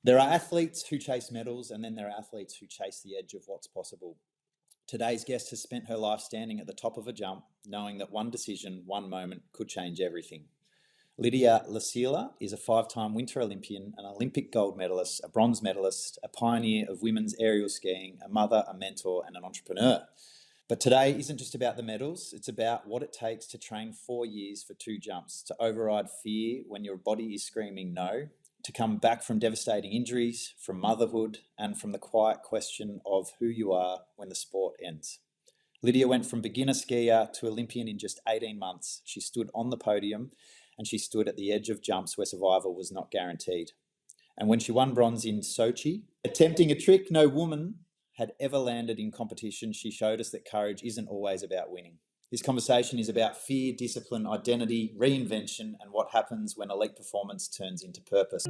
There are athletes who chase medals, and then there are athletes who chase the edge of what's possible. Today's guest has spent her life standing at the top of a jump, knowing that one decision, one moment could change everything. Lydia Lassila is a 5-time Winter Olympian, an Olympic gold medalist, a bronze medalist, a pioneer of women's aerial skiing, a mother, a mentor, and an entrepreneur. But today isn't just about the medals, it's about what it takes to train 4 years for 2 jumps, to override fear when your body is screaming no, to come back from devastating injuries, from motherhood, and from the quiet question of who you are when the sport ends. Lydia went from beginner skier to Olympian in just 18 months. She stood on the podium and she stood at the edge of jumps where survival was not guaranteed. And when she won bronze in Sochi, attempting a trick no woman had ever landed in competition, she showed us that courage isn't always about winning. This conversation is about fear, discipline, identity, reinvention, and what happens when elite performance turns into purpose.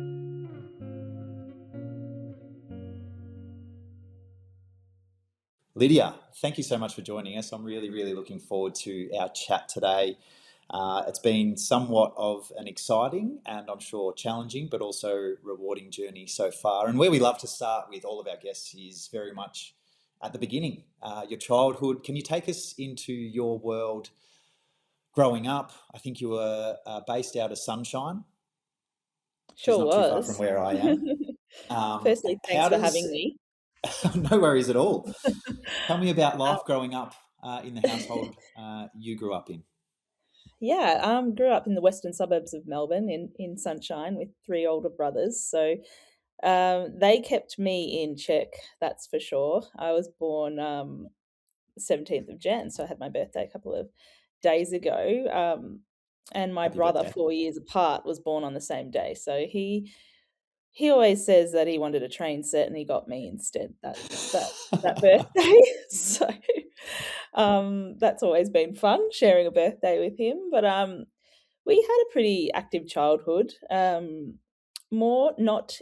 Lydia, thank you so much for joining us. I'm really looking forward to our chat today. It's been somewhat of an exciting and I'm sure challenging but also rewarding journey so far. And where we love to start with all of our guests is very much at the beginning, your childhood. Can you take us into your world growing up? I think you were based out of Sunshine, which is Sure not too far from was. where I am. Firstly, thanks How for does... having me. No worries at all. Tell me about Um, life growing up in the household you grew up in. yeah, grew up in the western suburbs of Melbourne in Sunshine with three older brothers. So they kept me in check, that's for sure. I was born 17th of Jan, so I had my birthday a couple of days ago. And my Happy brother, birthday. 4 years apart, was born on the same day. So he always says that he wanted a train set and he got me instead that birthday. So that's always been fun sharing a birthday with him. But we had a pretty active childhood. More not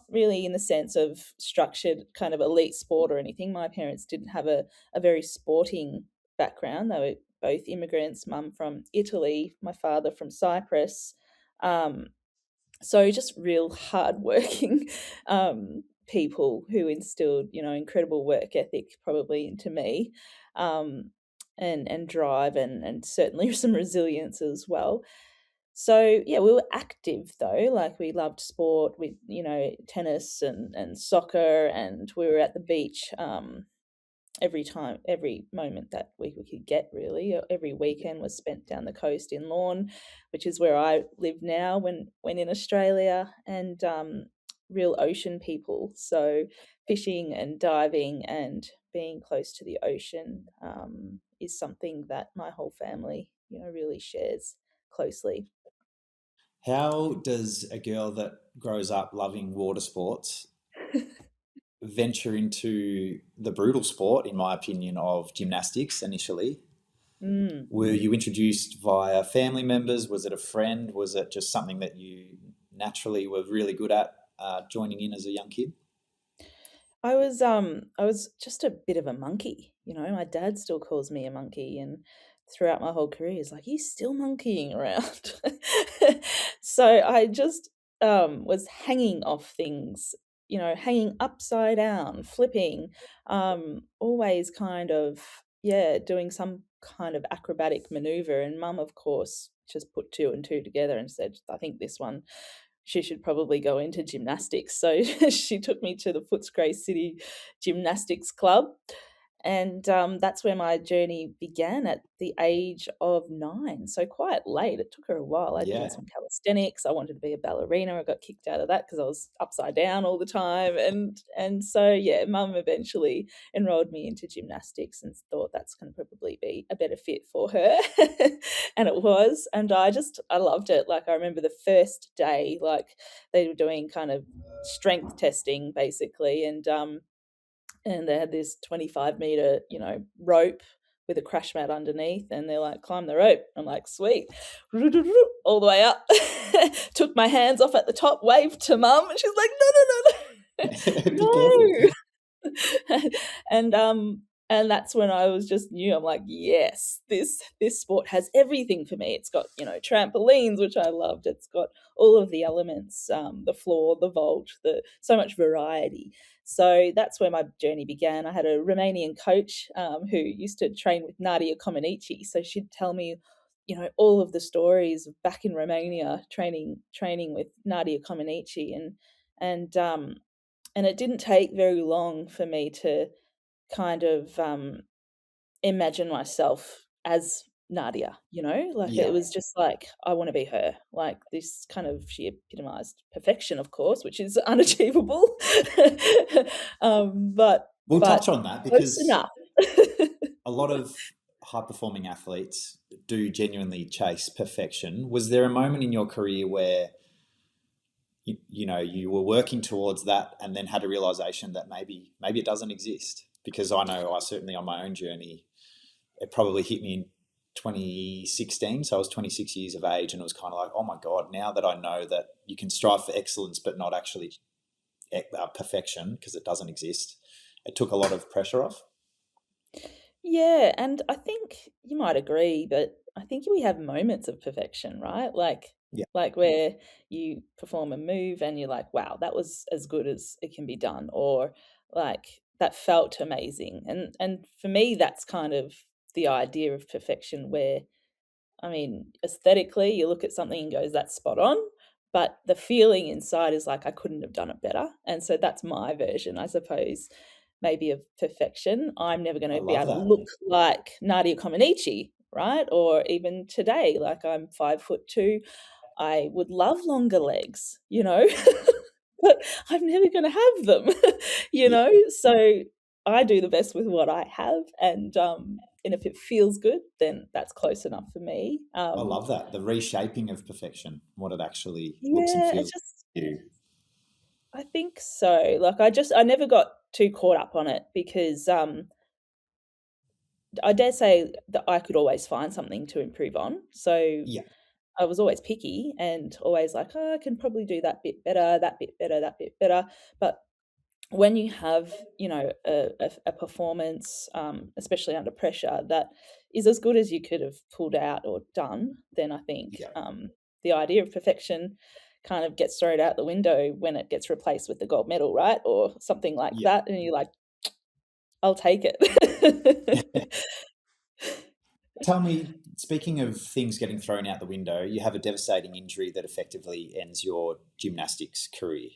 really in the sense of structured kind of elite sport or anything. My parents didn't have a very sporting background. They were both immigrants, mum from Italy, my father from Cyprus. Um, so just real hardworking people who instilled, incredible work ethic probably into me, um, and drive and certainly some resilience as well. So yeah, we were active though. Like we loved sport, with tennis and soccer, and we were at the beach. Every moment that we could get, really. Every weekend was spent down the coast in Lorne, which is where I live now when in Australia, and real ocean people. So fishing and diving and being close to the ocean is something that my whole family, really shares closely. How does a girl that grows up loving water sports venture into the brutal sport, in my opinion, of gymnastics initially? Mm. Were you introduced via family members? Was it a friend? Was it just something that you naturally were really good at joining in as a young kid? I was just a bit of a monkey. My dad still calls me a monkey, and throughout my whole career he's like, "You still monkeying around?" So I just was hanging off things, hanging upside down, flipping, always kind of, yeah, doing some kind of acrobatic maneuver. And mum, of course, just put two and two together and said, "I think this one, she should probably go into gymnastics." So she took me to the Footscray City Gymnastics Club. And that's where my journey began at the age of 9. So quite late. It took her a while. I did Yeah. some calisthenics. I wanted to be a ballerina. I got kicked out of that because I was upside down all the time. And so yeah, mum eventually enrolled me into gymnastics and thought that's going to probably be a better fit for her. And it was. And I loved it. Like I remember the first day, like they were doing kind of strength testing basically, and they had this 25-meter, rope with a crash mat underneath, and they're like, "Climb the rope." I'm like, "Sweet." All the way up. Took my hands off at the top, waved to mum, and she's like, "No, no, no, Be careful. no." No. And And that's when I was just new. I'm like, yes, this sport has everything for me. It's got, trampolines, which I loved. It's got all of the elements, the floor, the vault, so much variety. So that's where my journey began. I had a Romanian coach who used to train with Nadia Comaneci. So she'd tell me, all of the stories of back in Romania training with Nadia Comaneci, and it didn't take very long for me to kind of imagine myself as Nadia, like Yeah. it was just like, I want to be her. Like this kind of, she epitomized perfection, of course, which is unachievable. But We'll touch but on that close because enough. a lot of high performing athletes do genuinely chase perfection. Was there a moment in your career where you were working towards that and then had a realization that maybe it doesn't exist? Because I know I certainly on my own journey, it probably hit me in 2016. So I was 26 years of age, and it was kind of like, oh my God, now that I know that you can strive for excellence, but not actually perfection because it doesn't exist, it took a lot of pressure off. Yeah, and I think you might agree, but I think we have moments of perfection, right? Yeah. Like where you perform a move and you're like, wow, that was as good as it can be done, or like that felt amazing. And for me, that's kind of the idea of perfection where, I mean, aesthetically, you look at something and goes, that's spot on. But the feeling inside is like, I couldn't have done it better. And so that's my version, I suppose, maybe of perfection. I'm never going I to be love able to that. look like Nadia Comaneci, right? Or even today, like I'm 5'2". I would love longer legs, but I'm never going to have them, Yeah. So I do the best with what I have, and if it feels good, then that's close enough for me. I love that. The reshaping of perfection, what it actually looks and Yeah, feels like to you. I think so. Like I never got too caught up on it because I dare say that I could always find something to improve on. So Yeah. I was always picky and always like, oh, I can probably do that bit better, that bit better, that bit better. But when you have, a performance, especially under pressure, that is as good as you could have pulled out or done, then I think Yeah. the idea of perfection kind of gets thrown out the window when it gets replaced with the gold medal, right? Or something like Yeah. that. And you're like, I'll take it. Tell me, speaking of things getting thrown out the window, you have a devastating injury that effectively ends your gymnastics career.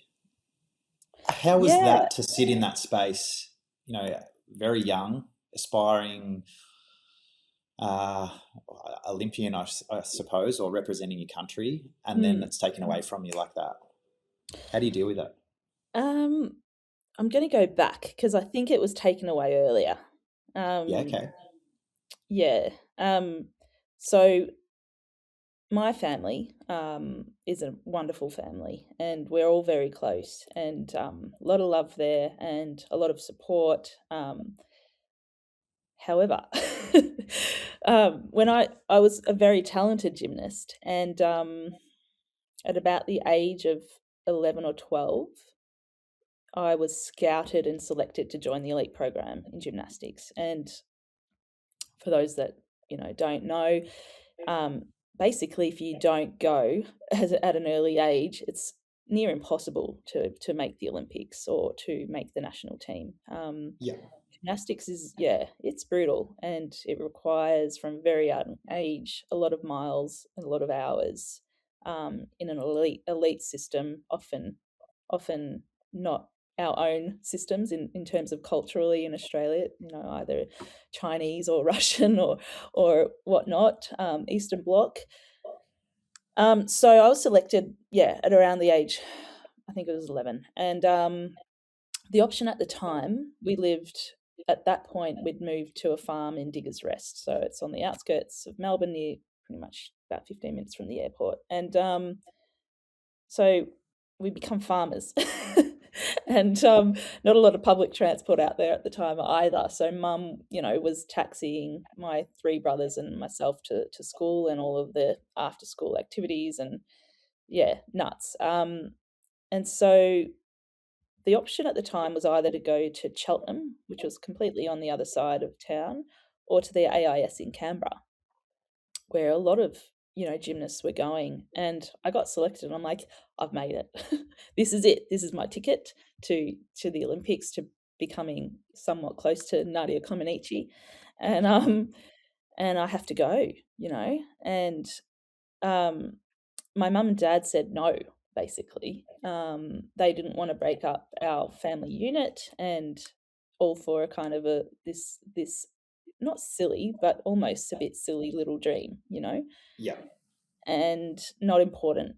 How was Yeah, that to sit in that space, very young, aspiring uh, Olympian, I suppose, or representing your country, and then mm. it's taken away from you like that? How do you deal with that? um, I'm going to go back because I think it was taken away earlier. Yeah, Um, okay. yeah. So my family is a wonderful family, and we're all very close, and a lot of love there, and a lot of support. However, when I was a very talented gymnast, and at about the age of 11 or 12, I was scouted and selected to join the elite program in gymnastics. And for those that don't know, um, basically, if you don't go at an early age, it's near impossible to make the Olympics or to make the national team. Yeah, Gymnastics is, yeah, it's brutal, and it requires from a very young age a lot of miles and a lot of hours in an elite system, often not our own systems in terms of culturally in Australia, either Chinese or Russian or whatnot, Eastern Bloc. So I was selected, yeah, at around the age, I think it was 11, and the option at the time, we lived at that point, we'd moved to a farm in Diggers Rest. So it's on the outskirts of Melbourne, near pretty much about 15 minutes from the airport. And so we become farmers. And not a lot of public transport out there at the time either. So mum, was taxiing my three brothers and myself to school and all of the after school activities, and yeah, nuts. And so the option at the time was either to go to Cheltenham, which was completely on the other side of town, or to the AIS in Canberra, where a lot of gymnasts were going. And I got selected, and I'm like, I've made it. This is it. This is my ticket to the Olympics, to becoming somewhat close to Nadia Comaneci, and I have to go, and my mum and dad said no, basically. They didn't want to break up our family unit, and all for a kind of this not silly, but almost a bit silly little dream, Yeah. and not important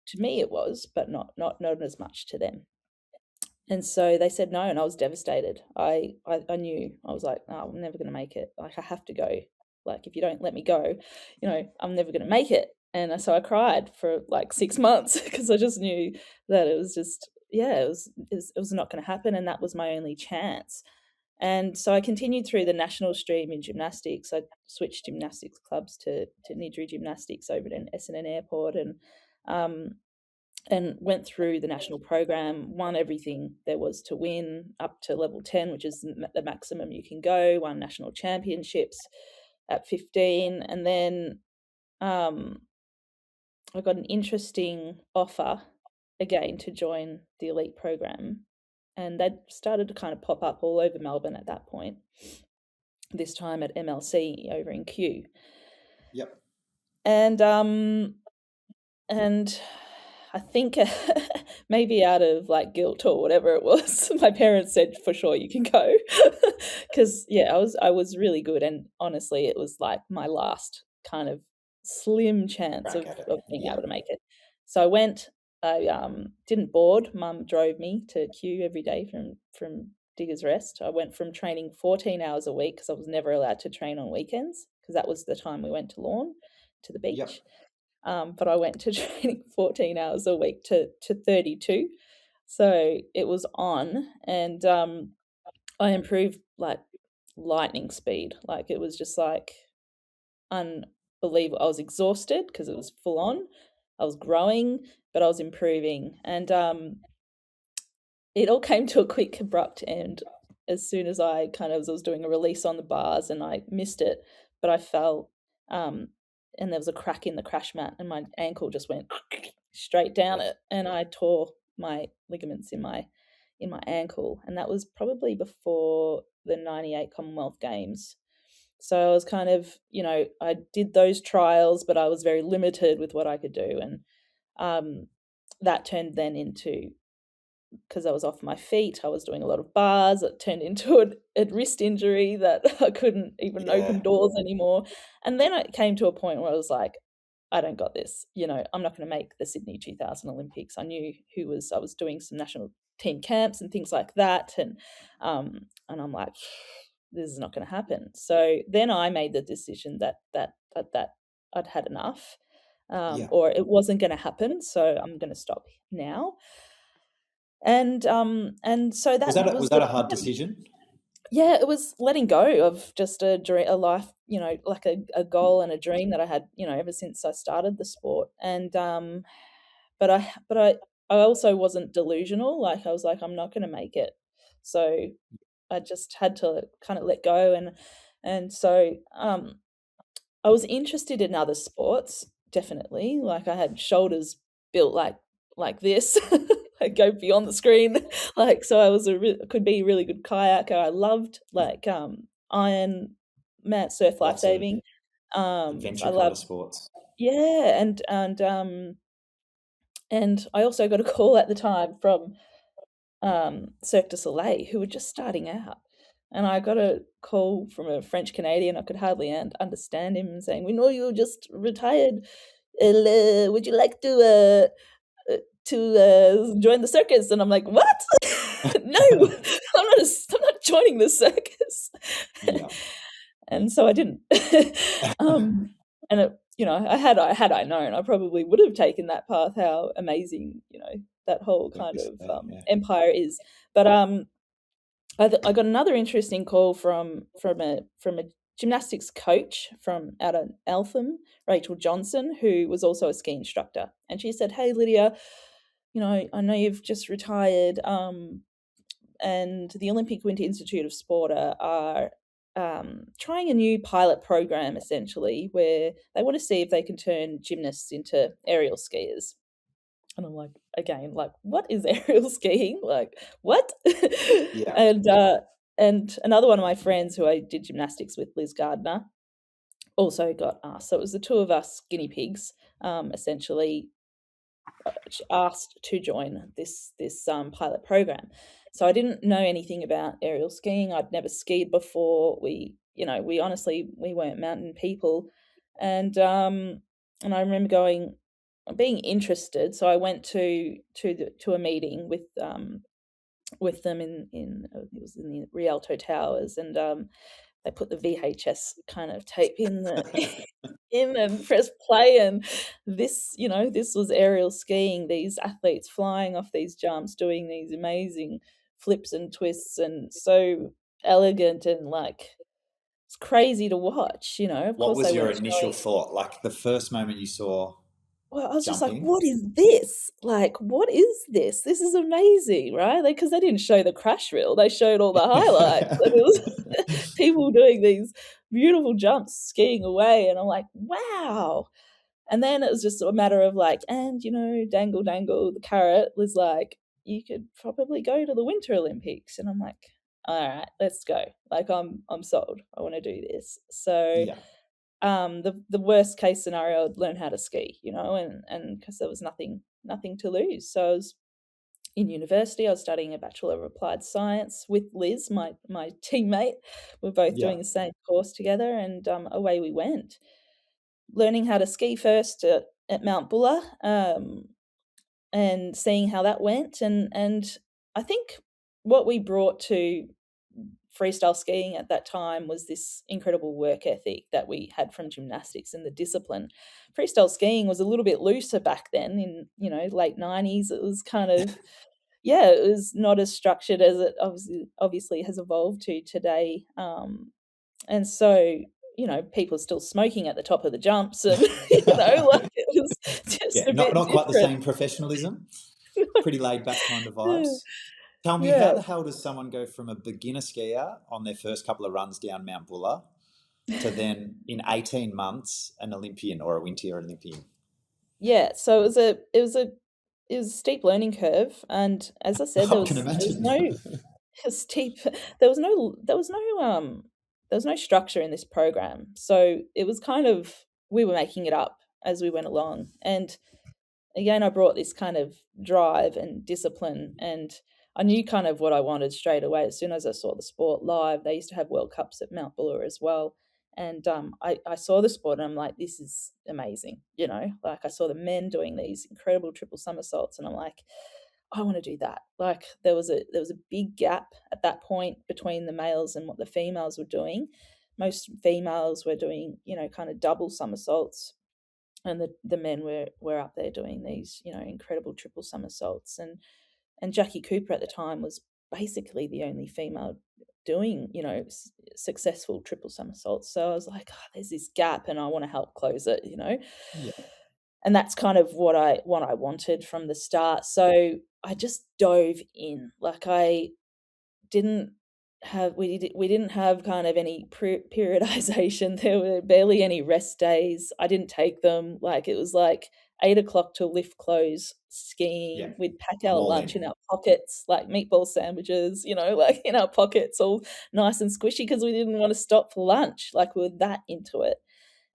to me it was, but not as much to them. And so they said no, and I was devastated. I knew. I was like, no, I'm never going to make it. Like, I have to go. Like, if you don't let me go, I'm never going to make it. And so I cried for like 6 months because I just knew that it was just, it was not going to happen, and that was my only chance. And so I continued through the national stream in gymnastics. I switched gymnastics clubs to Nidri Gymnastics over in Essendon Airport, and went through the national program, won everything there was to win up to level 10, which is the maximum you can go, won national championships at 15. And then I got an interesting offer again to join the elite program. And they started to kind of pop up all over Melbourne at that point, this time at MLC over in Kew. Yep. And I think maybe out of like guilt or whatever it was, my parents said, for sure you can go, because I was really good, and honestly it was like my last kind of slim chance of being able to make it. So I went. I didn't board. Mum drove me to Kew every day from Diggers Rest. I went from training 14 hours a week, because I was never allowed to train on weekends, because that was the time we went to Lorne, to the beach. Yep. But I went to training 14 hours a week to 32. So it was on, and I improved like lightning speed. Like, it was just like unbelievable. I was exhausted because it was full on. I was growing, but I was improving. And it all came to a quick, abrupt end as soon as I was doing a release on the bars, and I missed it, but I fell. And there was a crack in the crash mat, and my ankle just went straight down it, and I tore my ligaments in my ankle. And that was probably before the 98 Commonwealth Games. So I was kind of, I did those trials, but I was very limited with what I could do. And that turned then into, because I was off my feet, I was doing a lot of bars. It turned into a wrist injury that I couldn't even open doors anymore. And then it came to a point where I was like, I don't got this. I'm not going to make the Sydney 2000 Olympics. I knew I was doing some national team camps and things like that. And I'm like, this is not going to happen. So then I made the decision that I'd had enough, or it wasn't going to happen. So I'm going to stop now. And so that was that a hard decision? Yeah, it was letting go of just a life, like a goal and a dream that I had, ever since I started the sport. And but I also wasn't delusional. Like, I was like, I'm not going to make it. So I just had to kind of let go. And so I was interested in other sports, definitely. Like, I had shoulders built like this. I go beyond the screen. Like, so I was could be a really good kayaker. I loved like iron man, surf, lifesaving. Adventure kind of sports. Yeah, and I also got a call at the time from Cirque du Soleil, who were just starting out. And I got a call from a French Canadian. I could hardly understand him, saying, "We know you just retired. Would you like to join the circus?" And I'm like, "What? No, I'm not joining the circus." Yeah. And so I didn't. And it, had I known, I probably would have taken that path. How amazing, that whole kind of empire is. But I got another interesting call from a gymnastics coach from out of Eltham, Rachel Johnson, who was also a ski instructor. And she said, "Hey, Lydia, I know you've just retired, and the Olympic Winter Institute of Sport are trying a new pilot program, essentially, where they want to see if they can turn gymnasts into aerial skiers. And I'm like, again, like, what is aerial skiing? Like, what? Yeah. and and another one of my friends who I did gymnastics with, Liz Gardner, also got asked. So it was the two of us guinea pigs, essentially, asked to join this pilot program. So I didn't know anything about aerial skiing. I'd never skied before. We honestly, we weren't mountain people, and I remember being interested. So I went to a meeting with them in it was in the Rialto Towers, and they put the VHS kind of tape in the in and press play, and this was aerial skiing, these athletes flying off these jumps, doing these amazing flips and twists, and so elegant, and like it's crazy to watch. Of What course was they your weren't initial showing. thought? Like the first moment you saw Well, I was just like, jumping? "What is this? Like, what is this? This is amazing," right? Because they didn't show the crash reel, they showed all the highlights, and it was people doing these beautiful jumps, skiing away, and I'm like, "Wow." And then it was just a matter of like, and dangle, dangle the carrot was like, "You could probably go to the Winter Olympics," and I'm like, "All right, let's go." Like, I'm sold. I want to do this. So Yeah. the worst case scenario, I'd learn how to ski, and because there was nothing to lose. So I was in university. I was studying a Bachelor of Applied Science with Liz, my teammate. We're both Yeah. doing the same course together, and away we went, learning how to ski first at Mount Buller, and seeing how that went, and I think what we brought to freestyle skiing at that time was this incredible work ethic that we had from gymnastics and the discipline. Freestyle skiing was a little bit looser back then in, late 90s. It was kind of, yeah, it was not as structured as it obviously has evolved to today. And so, people still smoking at the top of the jumps, and like it was just Yeah, a bit not quite the different. same professionalism, pretty laid back kind of vibes. Tell me, how Yeah. the hell does someone go from a beginner skier on their first couple of runs down Mount Buller to then in 18 months an Olympian or a Winter Olympian? Yeah, so it was a steep learning curve, and as I said, I can there was imagine. no steep there was no structure in this program. So it was kind of, we were making it up as we went along. And again, I brought this kind of drive and discipline, and I knew kind of what I wanted straight away. As soon as I saw the sport live, they used to have World Cups at Mount Buller as well. And I saw the sport, and I'm like, this is amazing. Like, I saw the men doing these incredible triple somersaults, and I'm like, I want to do that. Like, there was a big gap at that point between the males and what the females were doing. Most females were doing, kind of double somersaults, and the men were up there doing these, incredible triple somersaults, and Jackie Cooper at the time was basically the only female doing, successful triple somersaults. So I was like, oh, there's this gap, and I want to help close it. Yeah. And that's kind of what I wanted from the start. So I just dove in. Like, I didn't we didn't have kind of any periodization. There were barely any rest days. I didn't take them. Like, it was like 8 o'clock till lift close Yeah. skiing. We'd pack I'm our all lunch in. in our pockets, like meatball sandwiches, like in our pockets, all nice and squishy, because we didn't want to stop for lunch. Like, we were that into it.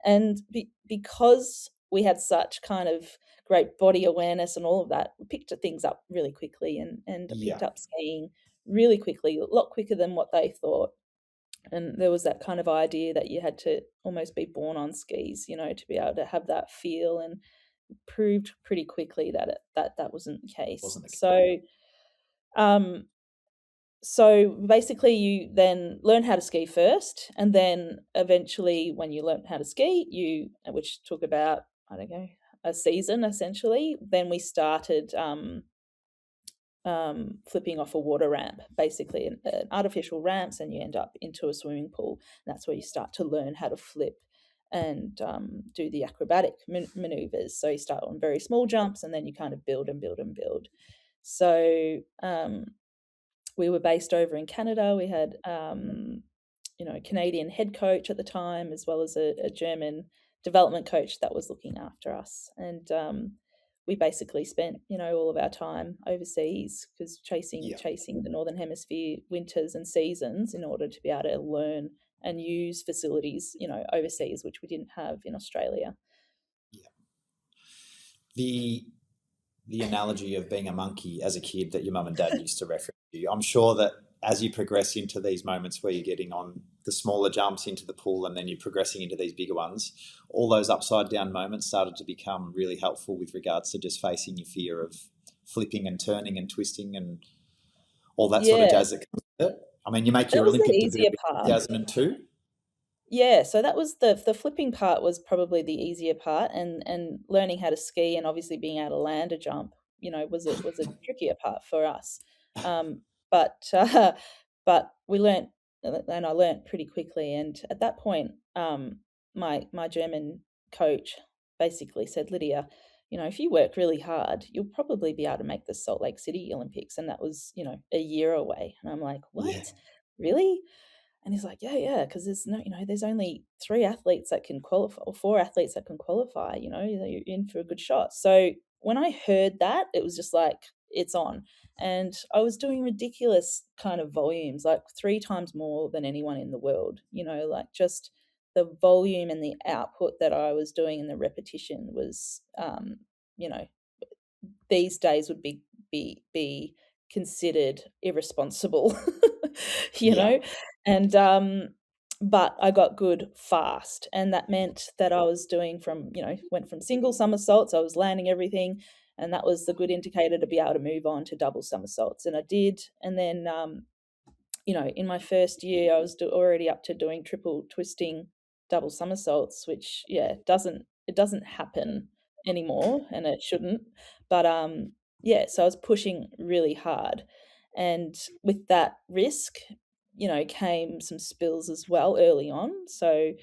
And because we had such kind of great body awareness and all of that, we picked things up really quickly, and picked Yeah. up skiing really quickly, a lot quicker than what they thought. And there was that kind of idea that you had to almost be born on skis, to be able to have that feel, and proved pretty quickly that that wasn't the case. Wasn't the Um, so basically, you then learn how to ski first, and then eventually, when you learn how to ski, which took about, I don't know, a season essentially. Then we started flipping off a water ramp, basically an artificial ramps, and you end up into a swimming pool. And that's where you start to learn how to flip. and do the acrobatic maneuvers. So you start on very small jumps, and then you kind of build and build and build. So we were based over in Canada. We had a Canadian head coach at the time, as well as a German development coach that was looking after us. And we basically spent, all of our time overseas, because chasing Yeah. the Northern Hemisphere winters and seasons in order to be able to learn and use facilities, overseas, which we didn't have in Australia. Yeah. The analogy of being a monkey as a kid that your mum and dad used to reference you, I'm sure that as you progress into these moments where you're getting on the smaller jumps into the pool and then you're progressing into these bigger ones, all those upside down moments started to become really helpful with regards to just facing your fear of flipping and turning and twisting and all that sort of Yeah, jazz that comes with it. I mean, you make that your was the Olympic debut easier in part. 2002. Yeah, so that was the flipping part was probably the easier part, and learning how to ski and obviously being able to land a jump, was a trickier part for us. Um, but but we learnt, and I learnt pretty quickly. And at that point, my German coach basically said, Lydia, if you work really hard, you'll probably be able to make the Salt Lake City Olympics, and that was a year away. And I'm like, Yeah. what, really? And he's like, yeah, because there's only 3 athletes that can qualify, or 4 athletes that can qualify. You're in for a good shot. So when I heard that, it was just like, it's on. And I was doing ridiculous kind of volumes, like 3 times more than anyone in the world. Like just the volume and the output that I was doing and the repetition was, you know, these days would be considered irresponsible, you Yeah. know? And but I got good fast, and that meant that I was doing went from single somersaults, I was landing everything, and that was the good indicator to be able to move on to double somersaults, and I did. And then in my first year, I was already up to doing triple twisting, double somersaults, which it doesn't happen anymore, and it shouldn't. But yeah, so I was pushing really hard, and with that risk, came some spills as well early on. So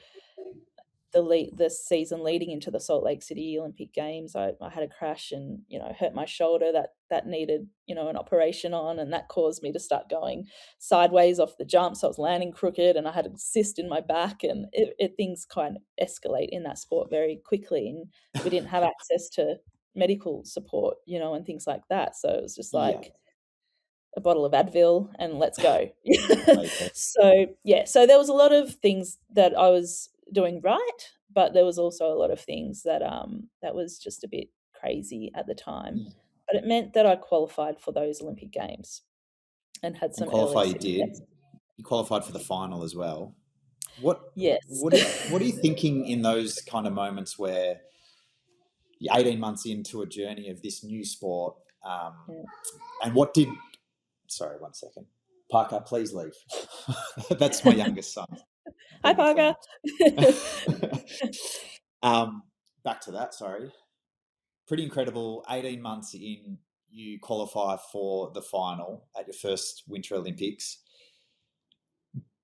the season leading into the Salt Lake City Olympic Games, I had a crash and hurt my shoulder that needed an operation on, and that caused me to start going sideways off the jump. So I was landing crooked, and I had a cyst in my back, and things kind of escalate in that sport very quickly, and we didn't have access to medical support, and things like that. So it was just Yeah. like a bottle of Advil and let's go. Completely. So yeah, so there was a lot of things that I was doing right, but there was also a lot of things that was just a bit crazy at the time. But it meant that I qualified for those Olympic Games and had And some early qualify you did. success. You qualified for the final as well. What Yes. what are you thinking in those kind of moments where you're 18 months into a journey of this new sport? Yeah. And what did sorry, one second. Parker, please leave. That's my youngest son Hi, being a Parker. clown. Back to that, sorry. Pretty incredible. 18 months in, you qualify for the final at your first Winter Olympics.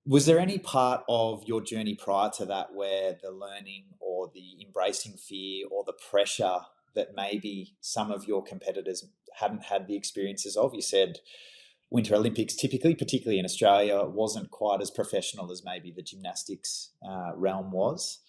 Was there any part of your journey prior to that where the learning or the embracing fear or the pressure that maybe some of your competitors hadn't had the experiences of? You said Winter Olympics typically, particularly in Australia, wasn't quite as professional as maybe the gymnastics realm was.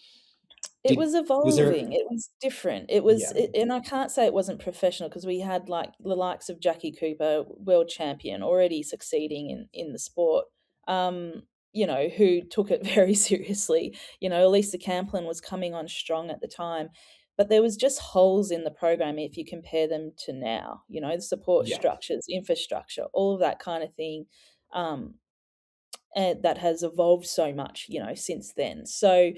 It was Was there? evolving, it was different, Yeah, and I can't say it wasn't professional, because we had, like, the likes of Jackie Cooper, world champion, already succeeding in the sport, who took it very seriously. Elisa Camplin was coming on strong at the time, but there was just holes in the program if you compare them to now, the support yeah, structures, infrastructure, all of that kind of thing, and that has evolved so much, since then. So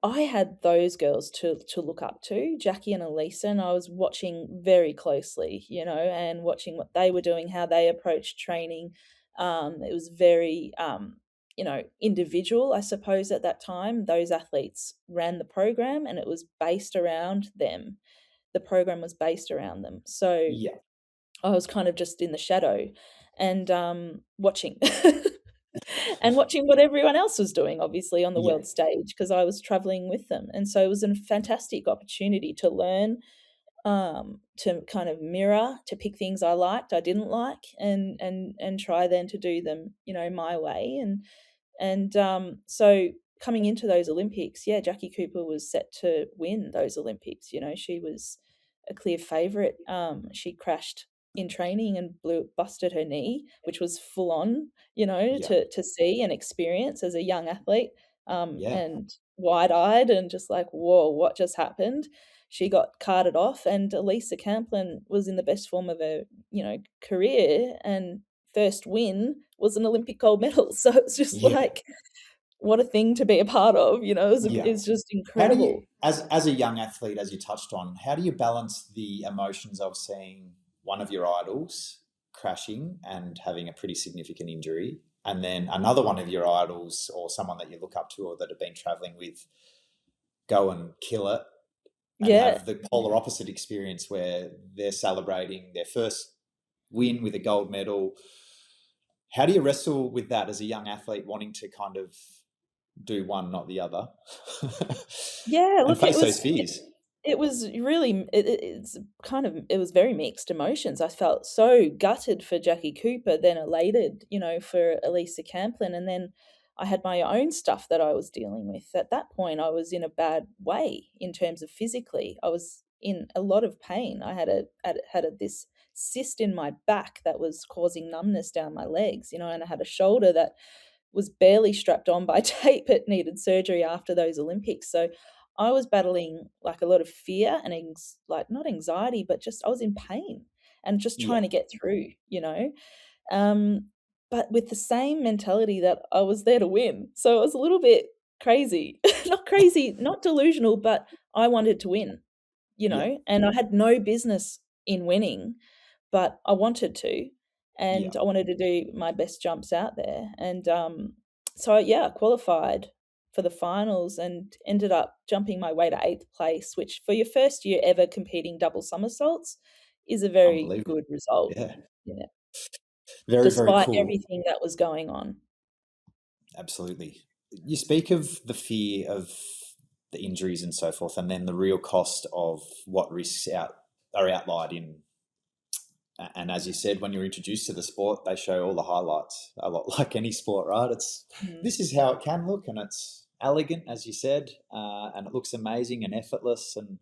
I had those girls to look up to, Jackie and Elisa, and I was watching very closely, and watching what they were doing, how they approached training. It was very, individual, I suppose, at that time. Those athletes ran the program, and it was based around them. The program was based around them. So yeah. I was kind of just in the shadow and watching. and watching what everyone else was doing, obviously, on the Yeah. world stage, because I was traveling with them. And so it was a fantastic opportunity to learn, to kind of mirror, to pick things I liked, I didn't like, and try then to do them, my way. So coming into those Olympics, yeah, Jackie Cooper was set to win those Olympics. She was a clear favourite. She crashed in training and busted her knee, which was full on, Yeah. to see and experience as a young athlete, Yeah. and wide eyed and just like, whoa, what just happened? She got carted off, and Elisa Camplin was in the best form of her, career, and first win was an Olympic gold medal. So it's just Yeah. like, what a thing to be a part of, Yeah. it's just How do you, incredible. as a young athlete, as you touched on, how do you balance the emotions of seeing one of your idols crashing and having a pretty significant injury, and then another one of your idols or someone that you look up to or that have been traveling with go and kill it, and Yeah. have the polar opposite experience where they're celebrating their first win with a gold medal? How do you wrestle with that as a young athlete wanting to kind of do one, not the other, Yeah, and look, face those fears? it was really it was very mixed emotions. I felt so gutted for Jackie Cooper, then elated, for Elisa Camplin, and then I had my own stuff that I was dealing with. At that point, I was in a bad way in terms of physically. I was in a lot of pain. I had this cyst in my back that was causing numbness down my legs, and I had a shoulder that was barely strapped on by tape. It needed surgery after those Olympics. So I was battling like a lot of fear and like not anxiety, but just I was in pain and just Yeah. trying to get through. Um, but with the same mentality that I was there to win. So it was a little bit crazy, not crazy, not delusional, but I wanted to win, Yeah. and I had no business in winning, but I wanted to, Yeah. and I wanted to do my best jumps out there. And so yeah, I qualified for the finals and ended up jumping my way to 8th place, which for your first year ever competing double somersaults is a very Unbelievable. good result. Yeah. Yeah, Very, very despite cool. everything that was going on. Absolutely. You speak of the fear of the injuries and so forth, and then the real cost of what risks are outlined in. And as you said, when you're introduced to the sport, they show all the highlights, a lot like any sport, right? Mm, This is how it can look, and it's elegant, as you said, and it looks amazing and effortless, and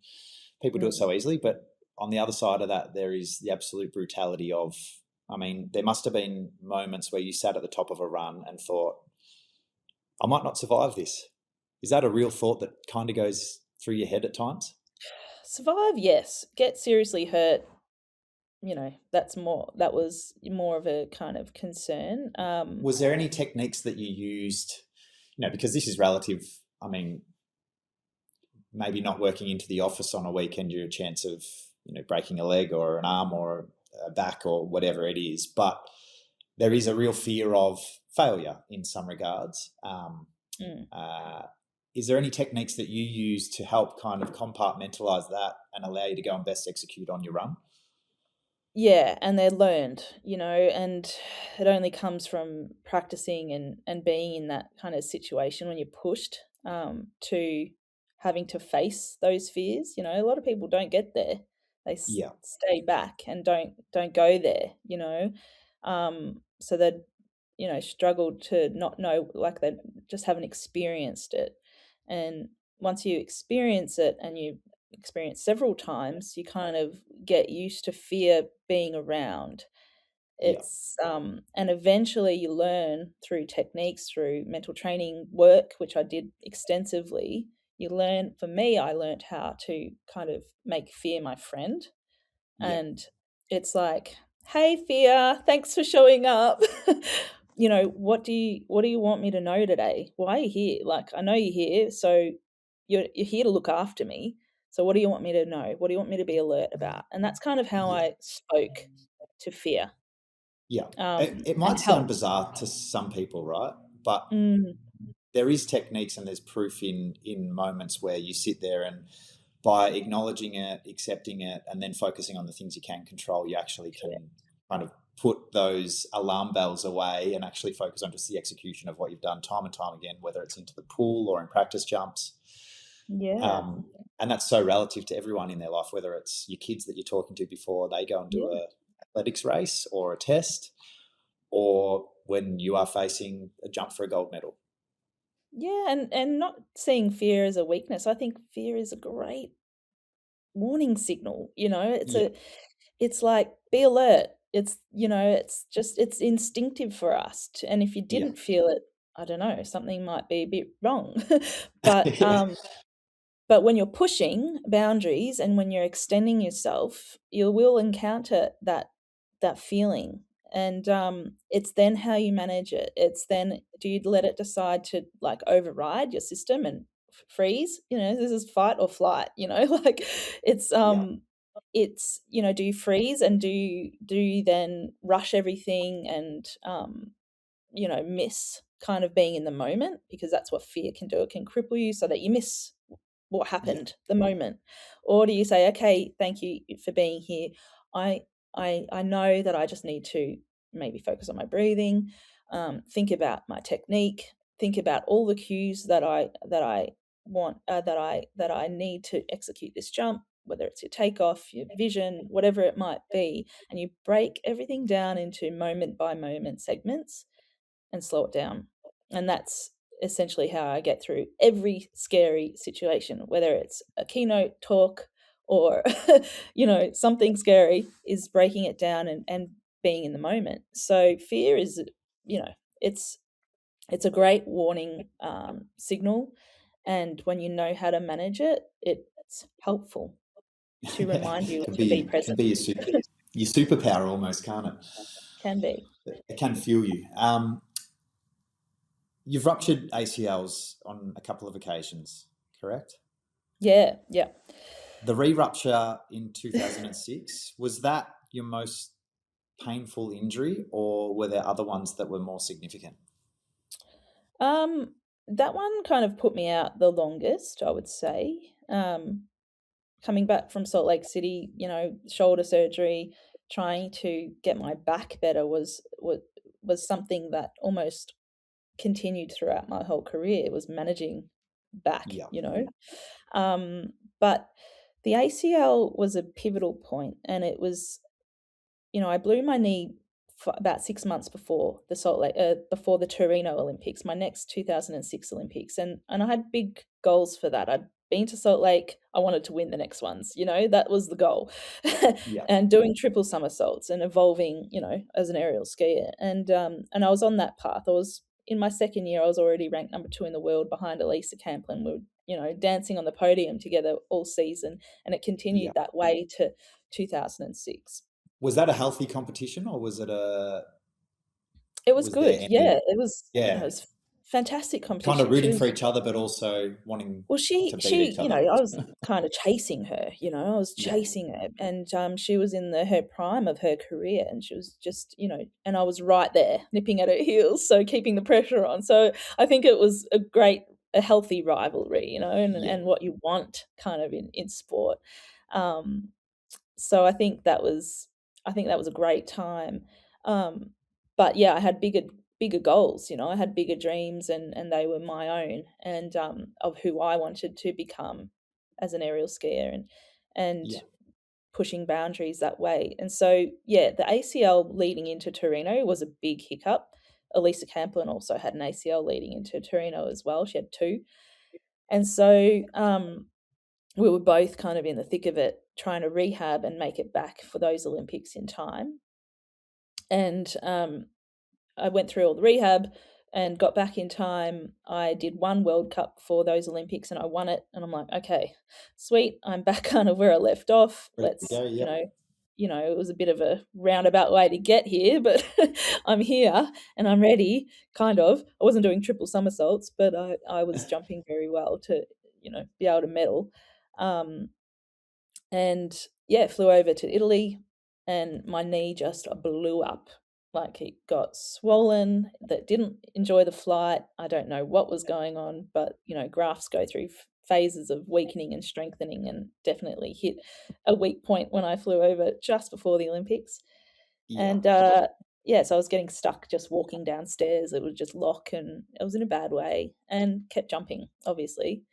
people do it mm. so easily. But on the other side of that, there is the absolute brutality of. I mean, there must have been moments where you sat at the top of a run and thought, I might not survive this. Is that a real thought that kind of goes through your head at times? Survive, yes. Get seriously hurt, that was more of a kind of concern. Was there any techniques that you used, because this is relative, I mean, maybe not working into the office on a weekend, you're a chance of, breaking a leg or an arm or a back or whatever it is, but there is a real fear of failure in some regards. Mm. Uh, is there any techniques that you use to help kind of compartmentalize that and allow you to go and best execute on your run? Yeah, and they're learned, and it only comes from practicing and being in that kind of situation when you're pushed, to having to face those fears. A lot of people don't get there. They Yeah, stay back and don't go there. So they struggle to not know, like they just haven't experienced it. And once you experience it and you experience several times, you kind of get used to fear being around. yeah, And eventually you learn through techniques, through mental training work, which I did extensively. For me, I learned how to kind of make fear my friend. yeah, And it's like, hey, fear, thanks for showing up. What do you want me to know today? Why are you here? Like, I know you're here, so you're here to look after me. So what do you want me to know? What do you want me to be alert about? And that's kind of how yeah, I spoke to fear, yeah. It and might sound helped. bizarre to some people, right? But Mm, there is techniques and there's proof in moments where you sit there and by acknowledging it, accepting it, and then focusing on the things you can control, you actually can correct. kind of put those alarm bells away and actually focus on just the execution of what you've done time and time again, whether it's into the pool or in practice jumps. Yeah. And that's so relative to everyone in their life, whether it's your kids that you're talking to before they go and do Yeah. a athletics race or a test, or when you are facing a jump for a gold medal. Yeah, and not seeing fear as a weakness. I think fear is a great warning signal, Yeah, it's like, be alert. It's just it's instinctive for us and if you yeah, didn't feel it, I don't know, something might be a bit wrong. But yeah, but when you're pushing boundaries and when you're extending yourself, you will encounter that feeling. And it's then how you manage it. It's then, do you let it decide to like override your system and freeze? This is fight or flight. Like it's yeah, do you freeze and do you then rush everything and miss kind of being in the moment, because that's what fear can do. It can cripple you so that you miss what yeah, happened, the moment. Or do you say, okay, thank you for being here. I I know that I just need to maybe focus on my breathing, think about my technique, think about all the cues that I want that I need to execute this jump, whether it's your takeoff, your vision, whatever it might be, and you break everything down into moment by moment segments and slow it down. And that's essentially how I get through every scary situation, whether it's a keynote talk or, something scary, is breaking it down and being in the moment. So fear is, you know, it's it's a great warning signal, and when you know how to manage it, it's helpful to remind you can to be be present. your superpower almost, can't it? Can be. It can fuel you. You've ruptured ACLs on a couple of occasions, correct? Yeah, yeah. The re-rupture in 2006, was that your most painful injury, or were there other ones that were more significant? Um, that one kind of put me out the longest, I would say. Coming back from Salt Lake City, shoulder surgery, trying to get my back better was something that almost continued throughout my whole career. It was managing back, Yeah, But the ACL was a pivotal point, and it was, I blew my knee for about 6 months before the Torino Olympics, my next 2006 Olympics, and I had big goals for that. I'd been to Salt Lake. I wanted to win the next ones. That was the goal, yeah, and doing triple somersaults and evolving, as an aerial skier, and I was on that path. I was in my second year. I was already ranked number 2 in the world behind Elisa Camplin. We were, dancing on the podium together all season, and it yeah. continued that way to 2006. Was that a healthy competition, or was it a It was was there good, any? yeah, it Yeah, was fantastic kind of competition. She rooting for was each other, but also wanting well, to she beat she each other. I was kinda chasing her, I was Yeah, chasing her, and, she was in her prime of her career, and she was just, and I was right there, nipping at her heels, so keeping the pressure on. So I think it was a healthy rivalry, yeah, and what you want kind of in sport. Um So I think that was a great time. Um, but yeah, I had bigger goals, I had bigger dreams, and they were my own, and of who I wanted to become as an aerial skier, and yeah, pushing boundaries that way. And so yeah, the ACL leading into Torino was a big hiccup. Elisa Camplin also had an ACL leading into Torino as well. She had two. And so we were both kind of in the thick of it, trying to rehab and make it back for those Olympics in time. And I went through all the rehab and got back in time. I did one World Cup for those Olympics and I won it. And I'm like, okay, sweet, I'm back kind of where I left off. ready to go. Yep. It was a bit of a roundabout way to get here, but I'm here and I'm ready, kind of. I wasn't doing triple somersaults, but I was jumping very well to, be able to medal. Um, and yeah, flew over to Italy and my knee just blew up. Like it got swollen, that didn't enjoy the flight. I don't know what was going on, but grafts go through phases of weakening and strengthening, and definitely hit a weak point when I flew over just before the Olympics. Yeah. And yeah, so I was getting stuck just walking downstairs. It would just lock, and it was in a bad way, and kept jumping, obviously,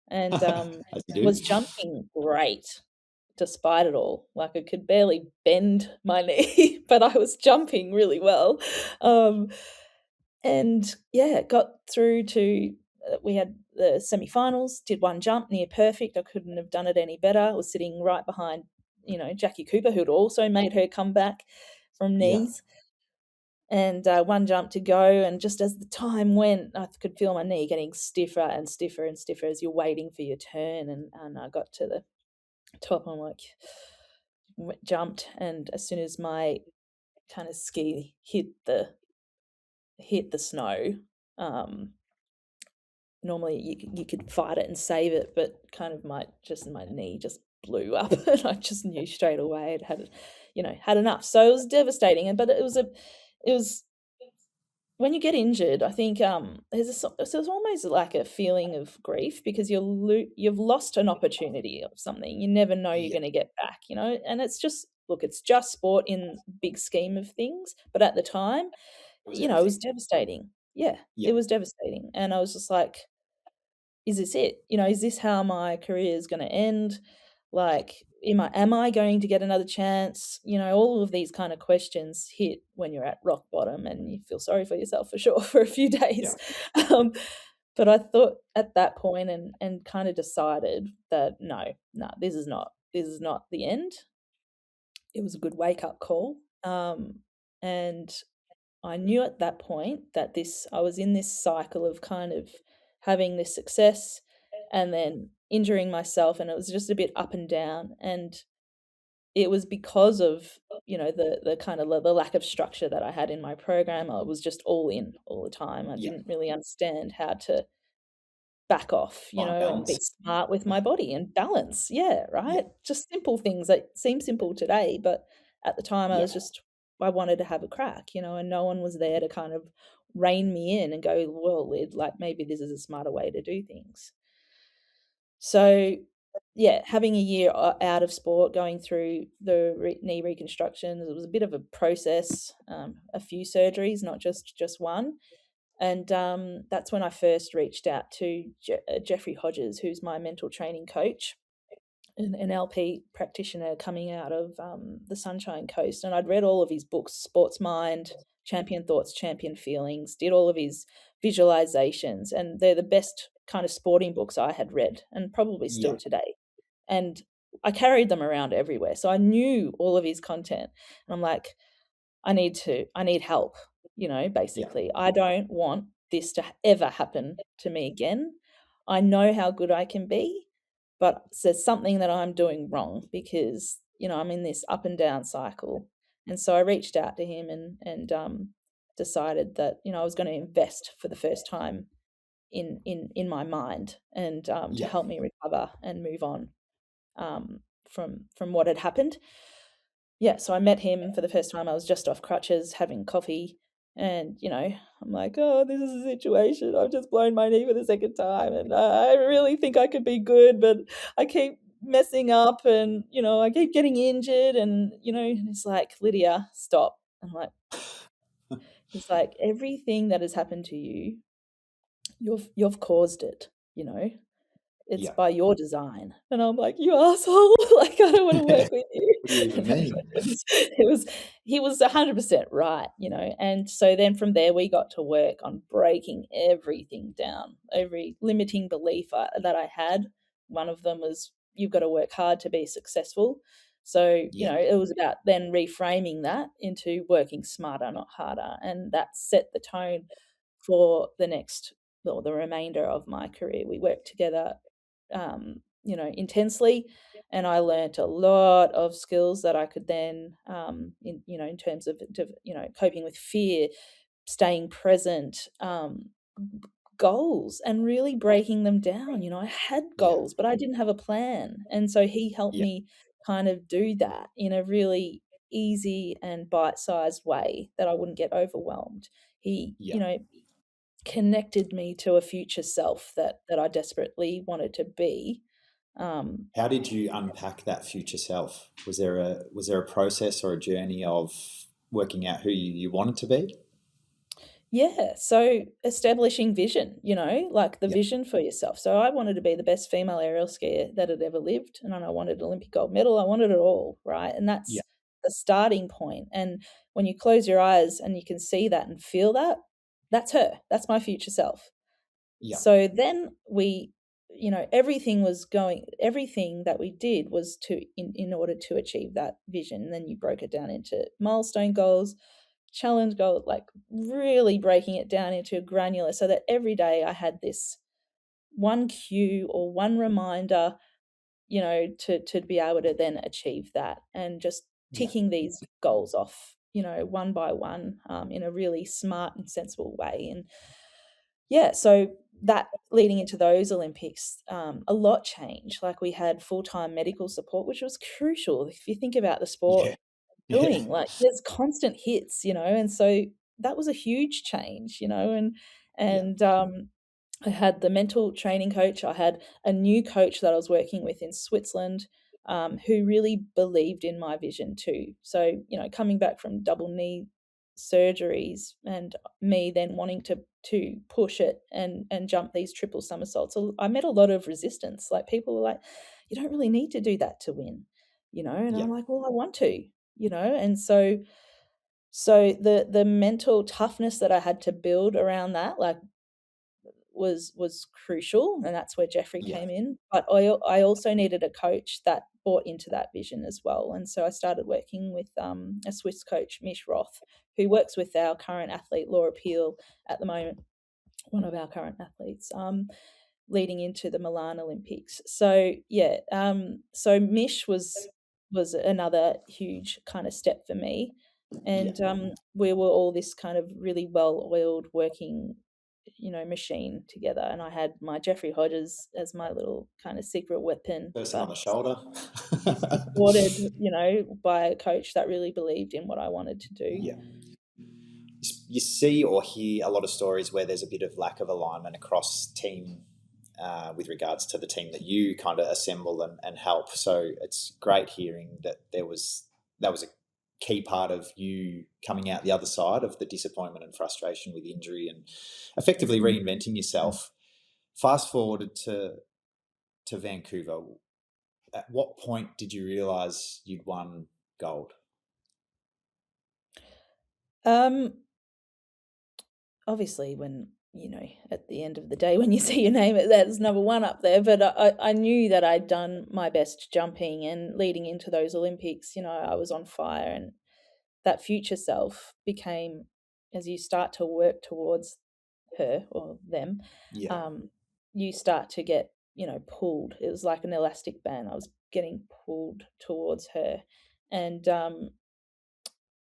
and As you do. was jumping great despite it all. Like, I could barely bend my knee, but I was jumping really well. Um, and yeah, got through to we had the semi-finals, did one jump near perfect. I couldn't have done it any better. I was sitting right behind, Jackie Cooper, who'd also made her comeback from Yeah. knees, and one jump to go. And just as the time went, I could feel my knee getting stiffer and stiffer and stiffer as you're waiting for your turn. And I got to the top. I'm like, jumped, and as soon as my kind of ski hit the snow, um, normally you could fight it and save it, but kind of my knee just blew up, and I just knew straight away it had enough. So it was devastating, but it was when you get injured, I think there's almost like a feeling of grief, because you've lost an opportunity of something. You never know you're Yeah. going to get back, and it's just, look, it's just sport in big scheme of things, but at the time, It was it everything. was devastating. Yeah, Yeah. it was devastating, and I was just like, is this it? Is this how my career is going to end? Like, am I going to get another chance? All of these kind of questions hit when you're at rock bottom, and you feel sorry for yourself for sure for a few Yeah. days. Um, but I thought at that point, and kind of decided that no, no, this is not the end. It was a good wake up call. And I knew at that point that I was in this cycle of kind of having this success and then injuring myself, and it was just a bit up and down. And it was because of, the kind of the lack of structure that I had in my program. I was just all in all the time. I Yeah. didn't really understand how to back off, Find and be balance. smart with my body and balance. Yeah, Yeah. right? Just simple things that seem simple today, but at the time Yeah. I wanted to have a crack, and no one was there to kind of rein me in and go, well, Lyd, like, maybe this is a smarter way to do things. So, yeah, having a year out of sport, going through the knee reconstructions, it was a bit of a process, a few surgeries, not just one. And that's when I first reached out to Jeffrey Hodges, who's my mental training coach, an LP practitioner coming out of the Sunshine Coast. And I'd read all of his books, Sports Mind, Champion Thoughts, Champion Feelings, did all of his visualizations. And they're the best kind of sporting books I had read, and probably Yeah. still today. And I carried them around everywhere. So I knew all of his content. And I'm like, I need help, Yeah. basically. I don't want this to ever happen to me again. I know how good I can be, but there's something that I'm doing wrong, because, I'm in this up and down cycle. And so I reached out to him, and decided that, I was going to invest for the first time in my mind, and to Yeah. help me recover and move on, from what had happened. Yeah, so I met him for the first time. I was just off crutches, having coffee, and, I'm like, "Oh, this is a situation. I've just blown my knee for the second time, and I really think I could be good, but I keep messing up, and, I keep getting injured." And he's like, "Lydia, stop." I'm like He's like, "Everything that has happened to you, you've caused it, you know? It's Yeah. by your design." And I'm like, "You asshole, like, I don't wanna work with you." What do you even No, mean? it was he was 100% right, and so then from there, we got to work on breaking everything down, every limiting belief that I had. One of them was, "You've gotta work hard to be successful." So, Yeah. it was about then reframing that into working smarter, not harder, and that set the tone for the remainder of my career. We worked together, intensely, and I learnt a lot of skills that I could then, in terms of, coping with fear, staying present, goals, and really breaking them down. I had Yeah. goals, but I didn't have a plan, and so he helped Yeah. me kind of do that in a really easy and bite-sized way that I wouldn't get overwhelmed. He, Yeah. connected me to a future self that I desperately wanted to be. How did you unpack that future self? Was there a process or a journey of working out who you wanted to be? Yeah, so establishing vision, like the Yep. vision for yourself. So I wanted to be the best female aerial skier that had ever lived, and I wanted an Olympic gold medal. I wanted it all, right? And that's Yeah. the starting point. And when you close your eyes and you can see that and feel that, that's her. That's my future self. Yeah. So then everything that we did was in order to achieve that vision. And then you broke it down into milestone goals, challenge goals, like really breaking it down into granular, so that every day I had this one cue or one reminder, to be able to then achieve that, and just Yeah. ticking these goals off, one by one, in a really smart and sensible way. And yeah, so that leading into those Olympics, a lot changed. Like, we had full-time medical support, which was crucial. If you think about the sport Yeah. Yeah. doing, like, there's constant hits, and so that was a huge change, Yeah. and I had the mental training coach. I had a new coach that I was working with in Switzerland, who really believed in my vision too. So, coming back from double knee surgeries and me then wanting to push it and jump these triple somersaults, so I met a lot of resistance. Like, people were like, "You don't really need to do that to win," and Yeah. I'm like, "Well, I want to," and so the mental toughness that I had to build around that, like, was crucial, and that's where Jeffrey Yeah. came in. But I also needed a coach that bought into that vision as well, and so I started working with a Swiss coach, Mish Roth, who works with our current athlete Laura Peel at the moment, one of our current athletes, leading into the Milan Olympics. So yeah, so Mish was another huge kind of step for me, Yeah. and we were all this kind of really well-oiled working, machine together. And I had my Jeffrey Hodges as my little kind of secret weapon, Person on but the shoulder. supported, by a coach that really believed in what I wanted to do. Yeah. You see or hear a lot of stories where there's a bit of lack of alignment across team, with regards to the team that you kind of assemble and help. So it's great hearing that that was a key part of you coming out the other side of the disappointment and frustration with injury and effectively Mhm. reinventing yourself. Fast forwarded to Vancouver. At what point did you realize you'd won gold? Um, Obviously, when, at the end of the day, when you see your name, that's number one up there. But I knew that I'd done my best jumping, and leading into those Olympics, I was on fire. And that future self became, as you start to work towards her or them, Yeah. you start to get, pulled. It was like an elastic band. I was getting pulled towards her. And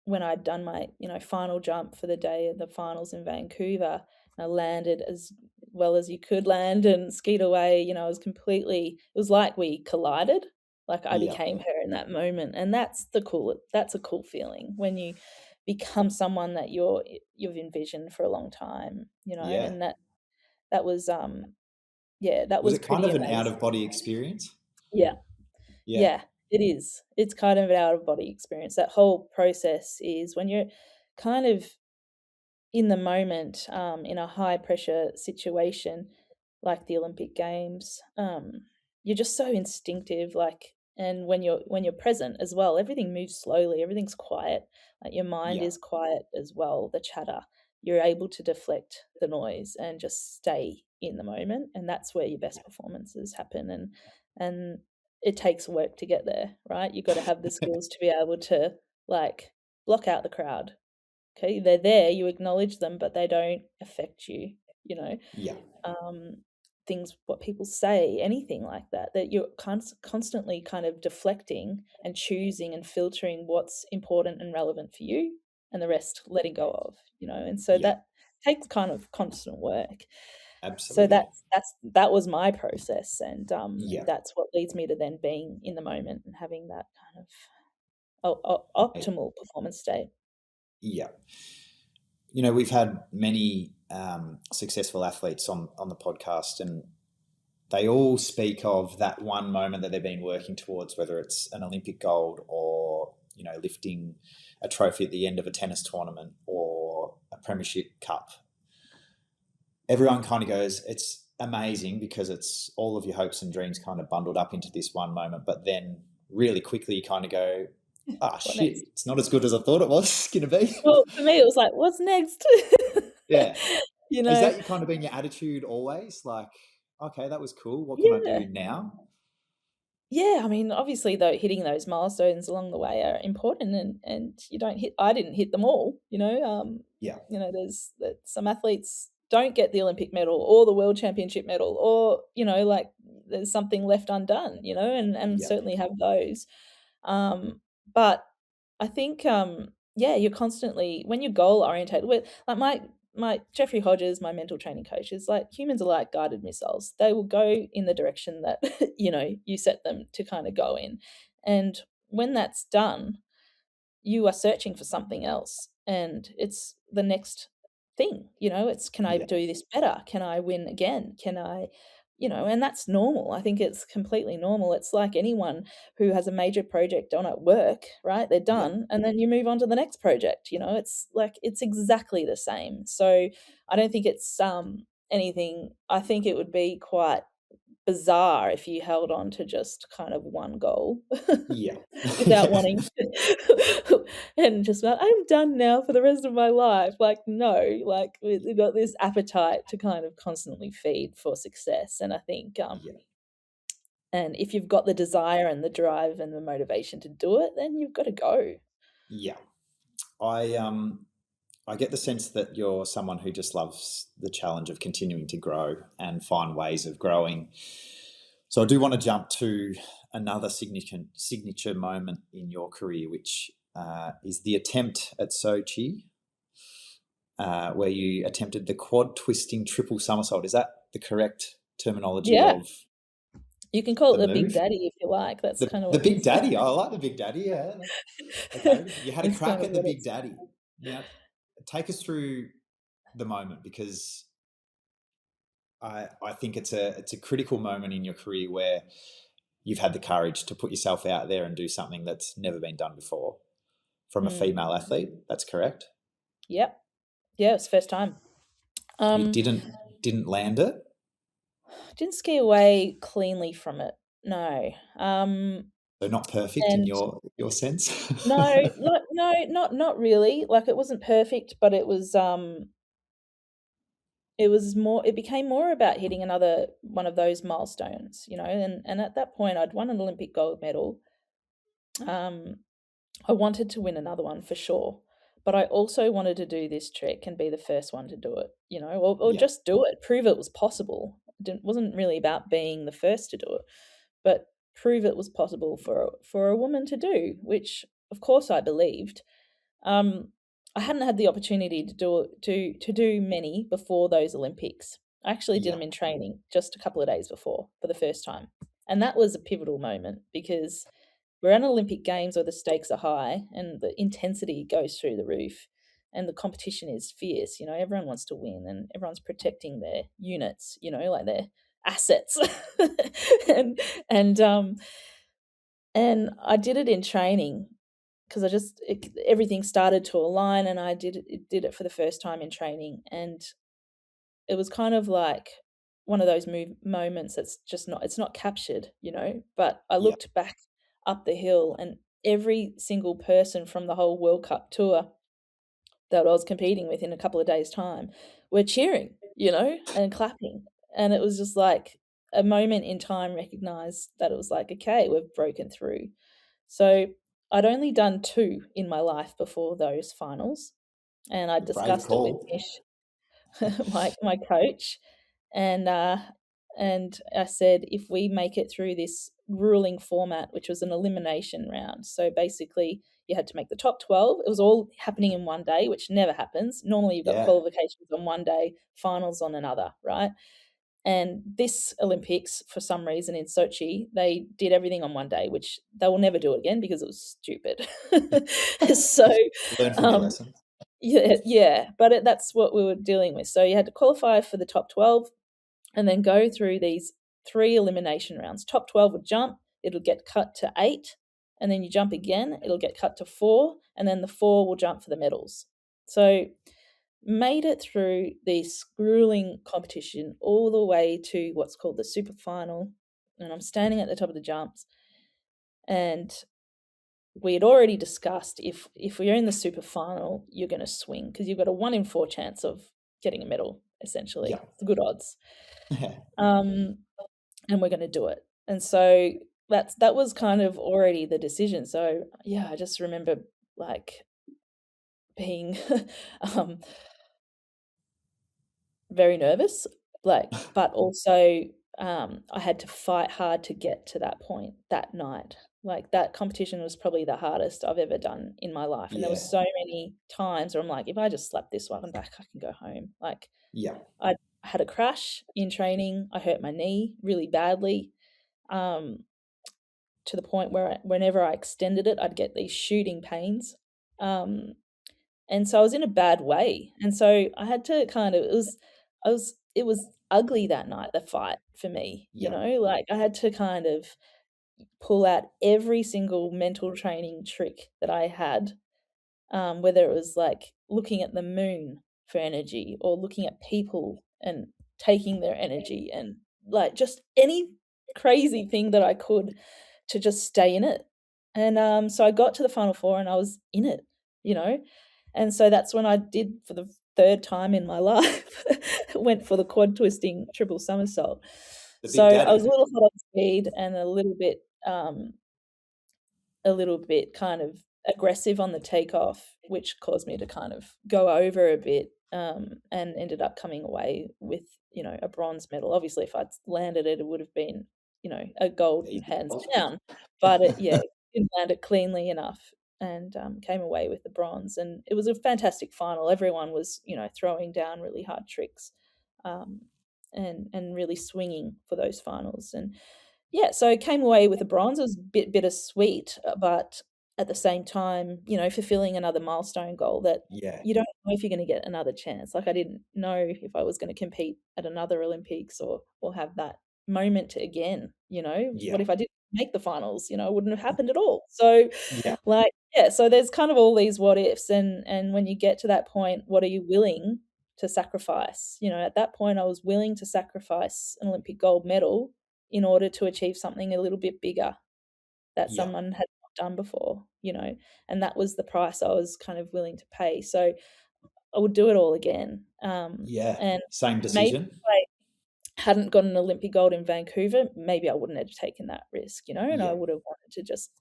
when I'd done my, final jump for the day of the finals in Vancouver, I landed as well as you could land and skied away. I was completely, it was like we collided. Like, I Yeah. became her in that moment. And that's a cool feeling when you become someone that you've envisioned for a long time, Yeah. and that was yeah, that Was was it kind pretty of an out amazing. of body experience? Yeah. Yeah. Yeah, it is. It's kind of an out of body experience. That whole process is when you're kind of in the moment, in a high pressure situation like the Olympic Games. You're just so instinctive, like, and when you're present as well, everything moves slowly, everything's quiet, like your mind Yeah. is quiet as well, the chatter. You're able to deflect the noise and just stay in the moment, and that's where your best performances happen. And it takes work to get there, right? You've got to have the skills to be able to, like, block out the crowd. Okay, they're there, you acknowledge them, but they don't affect you, you know. Yeah. Um, Things, what people say, anything like that, that you're constantly kind of deflecting and choosing and filtering what's important and relevant for you, and the rest letting go of, and so Yeah. that takes kind of constant work. So Absolutely. that was my process, and Yeah. that's what leads me to then being in the moment and having that kind of Right. optimal performance state. Yeah. We've had many successful athletes on the podcast, and they all speak of that one moment that they've been working towards, whether it's an Olympic gold or lifting a trophy at the end of a tennis tournament or a premiership cup, everyone kind of goes, it's amazing because it's all of your hopes and dreams kind of bundled up into this one moment. But then really quickly you kind of go, What shit, next? it's not as good as I thought it was going to be. Well, for me, it was like, what's next? Yeah. You Is know? that kind of been your attitude always? Like, okay, that was cool. What can I Yeah. do now? Yeah, I mean, obviously, though, hitting those milestones along the way are important, and you don't hit. I didn't hit them all, Yeah. There's that some athletes don't get the Olympic medal or the World Championship medal, or like there's something left undone, and Yeah. certainly have those. But I think, yeah, you're constantly when you're goal orientated. Like my Jeffrey Hodges, my mental training coach, is like humans are like guided missiles. They will go in the direction that you set them to kind of go in, and when that's done, you are searching for something else, and it's the next thing. It's, can I Yeah. do this better? Can I win again? Can I, and that's normal. I think it's completely normal. It's like anyone who has a major project on at work, right? They're Yeah. done, and then you move on to the next project. It's like it's exactly the same. So I don't think it's anything. I think it would be quite bizarre if you held on to just kind of one goal Yeah. without Yeah. wanting and just like, I'm done now for the rest of my life. Like, no, like we've got this appetite to kind of constantly feed for success. And I think, Yeah. and if you've got the desire and the drive and the motivation to do it, then you've got to go. Yeah. I get the sense that you're someone who just loves the challenge of continuing to grow and find ways of growing. So I do want to jump to another signature moment in your career, which is the attempt at Sochi, where you attempted the quad twisting triple somersault. Is that the correct terminology Yeah. of You can call it the the Big move? Daddy if you like. That's kind of The what Big this Daddy. I like the Big Daddy. Yeah. Okay. You had a is kind crack of at the what Big it's. Daddy. Now, take us through the moment, because I think it's a critical moment in your career where you've had the courage to put yourself out there and do something that's never been done before from a Mm, female athlete. That's correct. yep. Yeah, it's first time. You Um, didn't land it. didn't ski away cleanly from it. No. So not perfect in And your sense. no, not really. Like it wasn't perfect, but it was more it became more about hitting another one of those milestones, and at that point I'd won an Olympic gold medal. Um I wanted to win another one for sure, but I also wanted to do this trick and be the first one to do it, or Yeah. just do it, prove it was possible. It wasn't really about being the first to do it, but prove it was possible for a woman to do, which of course I believed. Um, I hadn't had the opportunity to do many before those Olympics. I actually did Yeah. them in training just a couple of days before for the first time, and that was a pivotal moment because we're at Olympic Games where the stakes are high and the intensity goes through the roof, and the competition is fierce. Everyone wants to win, and everyone's protecting their units. Like their assets, and and um and I did it in training because everything started to align, and I did it for the first time in training, and it was kind of like one of those moments that's just not captured, but I Yeah. looked back up the hill, and every single person from the whole World Cup tour that I was competing with in a couple of days' time were cheering, and clapping, and it was just like a moment in time recognized that it was like, okay, we've broken through. So I'd only done 2 in my life before those finals, and I Brave discussed it with call. Nish, my coach, and I said, if we make it through this grueling format, which was an elimination round, so basically you had to make the top 12. It was all happening in one day, which never happens. Normally you've got Yeah. qualifications on one day, finals on another, right? And this Olympics, for some reason in Sochi, they did everything on one day, which they will never do it again because it was stupid. So, Learn from your um, lesson. yeah, but that's what we were dealing with. So you had to qualify for the top 12 and then go through these 3 elimination rounds. Top 12 would jump, it'll get cut to 8, and then you jump again, it'll get cut to 4, and then the 4 will jump for the medals. So made it through this grueling competition all the way to what's called the super final, and I'm standing at the top of the jumps, and we had already discussed if we're in the super final, you're going to swing because you've got a 1 in 4 chance of getting a medal. Essentially, Yeah. it's good odds. And we're going to do it. And so that was kind of already the decision. So yeah, I just remember like being very nervous, like, but also I had to fight hard to get to that point that night. Like that competition was probably the hardest I've ever done in my life. And there Yeah. was so many times where I'm like, if I just slap this one back, I can go home. Like Yeah. I had a crash in training. I hurt my knee really badly, to the point where whenever I extended it, I'd get these shooting pains. And so I was in a bad way. And so I had to kind of it was ugly that night, the fight for me, Yeah. like I had to kind of pull out every single mental training trick that I had, whether it was like looking at the moon for energy or looking at people and taking their energy and like just any crazy thing that I could to just stay in it. And so I got to the final 4 and I was in it, you know? And so that's when I did for the 3rd time in my life, went for the quad twisting triple somersault. The So Big I was Daddy. a little hot on speed and a little bit kind of aggressive on the takeoff, which caused me to kind of go over a bit, and ended up coming away with, a bronze medal. Obviously, if I'd landed it, it would have been, a gold Easy. hands down. But yeah, didn't land it cleanly enough and came away with the bronze. And it was a fantastic final. Everyone was, throwing down really hard tricks, and really swinging for those finals. And yeah, so I came away with a bronze. It was a bit bittersweet, but at the same time, fulfilling another milestone goal that Yeah. you don't know if you're going to get another chance. Like I didn't know if I was going to compete at another Olympics or have that moment again. What Yeah. if I didn't make the finals? It wouldn't have happened at all. So, Yeah. like, yeah, so there's kind of all these what ifs, and when you get to that point, what are you willing to sacrifice? At that point, I was willing to sacrifice an Olympic gold medal in order to achieve something a little bit bigger that Yeah. someone had not done before, and that was the price I was kind of willing to pay. So I would do it all again. Yeah. And Same maybe decision. if I hadn't got an Olympic gold in Vancouver, maybe I wouldn't have taken that risk, and I Yeah. would have wanted to just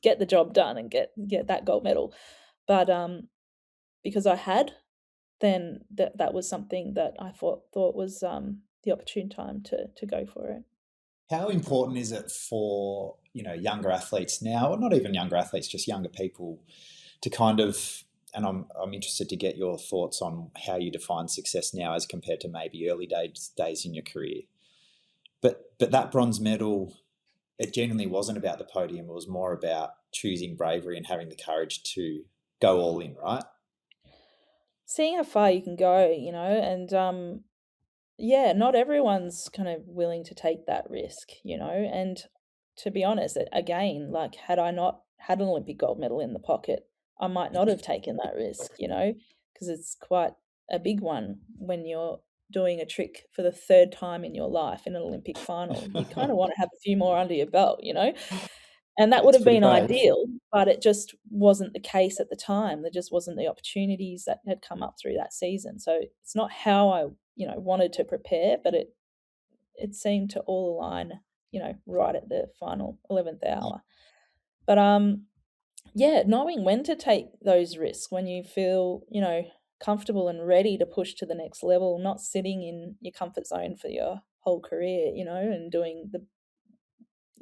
get the job done and get that gold medal. But because I had, then that was something that I thought was the opportune time to go for it. How important is it for, younger athletes now, or not even younger athletes, just younger people to kind of, and I'm interested to get your thoughts on how you define success now as compared to maybe early days in your career. But that bronze medal, it genuinely wasn't about the podium. It was more about choosing bravery and having the courage to go all in, right? Seeing how far you can go, and yeah, not everyone's kind of willing to take that risk, and to be honest, again, like had I not had an Olympic gold medal in the pocket, I might not have taken that risk, because it's quite a big one when you're doing a trick for the 3rd time in your life in an Olympic final. You kind of want to have a few more under your belt. And that would That's have pretty been brave. ideal, but it just wasn't the case at the time. There just wasn't the opportunities that had come up through that season. So it's not how I, wanted to prepare, but it seemed to all align, right at the final 11th hour. But yeah, knowing when to take those risks, when you feel, comfortable and ready to push to the next level, not sitting in your comfort zone for your whole career, and doing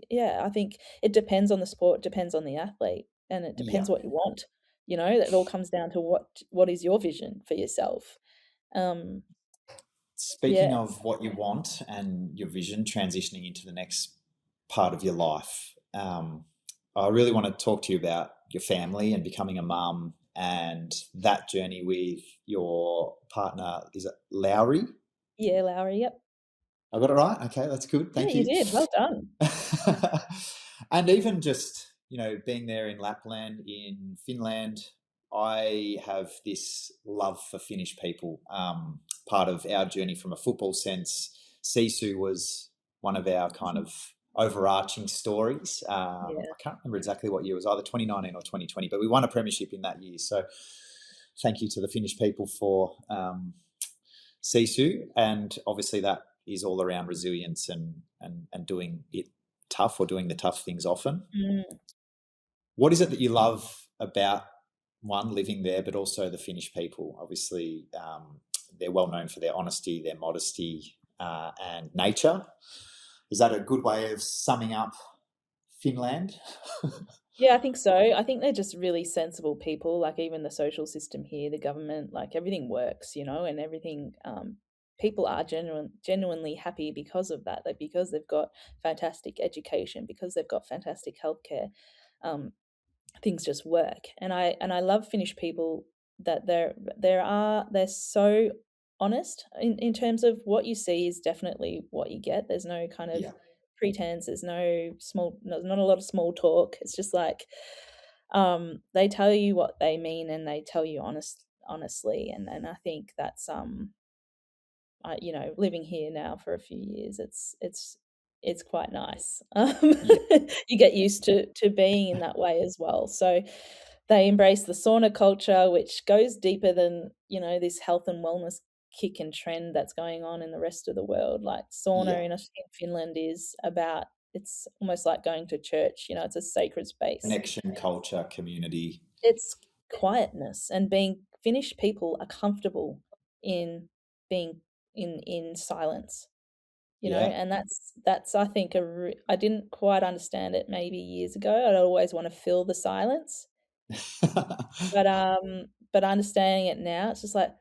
yeah, I think it depends on the sport, depends on the athlete, and it Yeah. depends what you want. It all comes down to what is your vision for yourself. Um, Speaking yeah, of what you want and your vision transitioning into the next part of your life, I really want to talk to you about your family and becoming a mum and that journey with your partner. Is it Lowry? yeah, Lowry. Yep. I got it right? Okay, that's good. Yeah, Thank you you. did. Well done. And even just being there in Lapland, in Finland, I have this love for Finnish people. Part of our journey from a football sense, Sisu was one of our kind of overarching stories. Yeah. I can't remember exactly what year it was, either 2019 or 2020, but we won a premiership in that year. So thank you to the Finnish people for Sisu. And obviously that is all around resilience and doing it tough, or doing the tough things often. Mm. What is it that you love about, one, living there, but also the Finnish people? Obviously, they're well known for their honesty, their modesty, and nature. Is that a good way of summing up Finland? Yeah, I think so. I think they're just really sensible people. Like even the social system here, the government, like everything works, and everything. People are genuinely happy because of that. Like because they've got fantastic education, because they've got fantastic healthcare. Um, Things just work, and I love Finnish people that they're so honest in terms of what you see is definitely what you get. There's no kind of Yeah. pretense. There's not a lot of small talk. It's just like they tell you what they mean, and they tell you honestly, and I think that's living here now for a few years, it's quite nice. Yeah. You get used to being in that way as well. So they embrace the sauna culture, which goes deeper than this health and wellness kick and trend that's going on in the rest of the world. Like Yeah. sauna in Finland is about, it's almost like going to church. It's a sacred space. Connection, culture, community. It's quietness, and being Finnish people are comfortable in being in silence, Yeah. and that's I think I didn't quite understand it maybe years ago. I'd always want to fill the silence, but understanding it now, it's just like,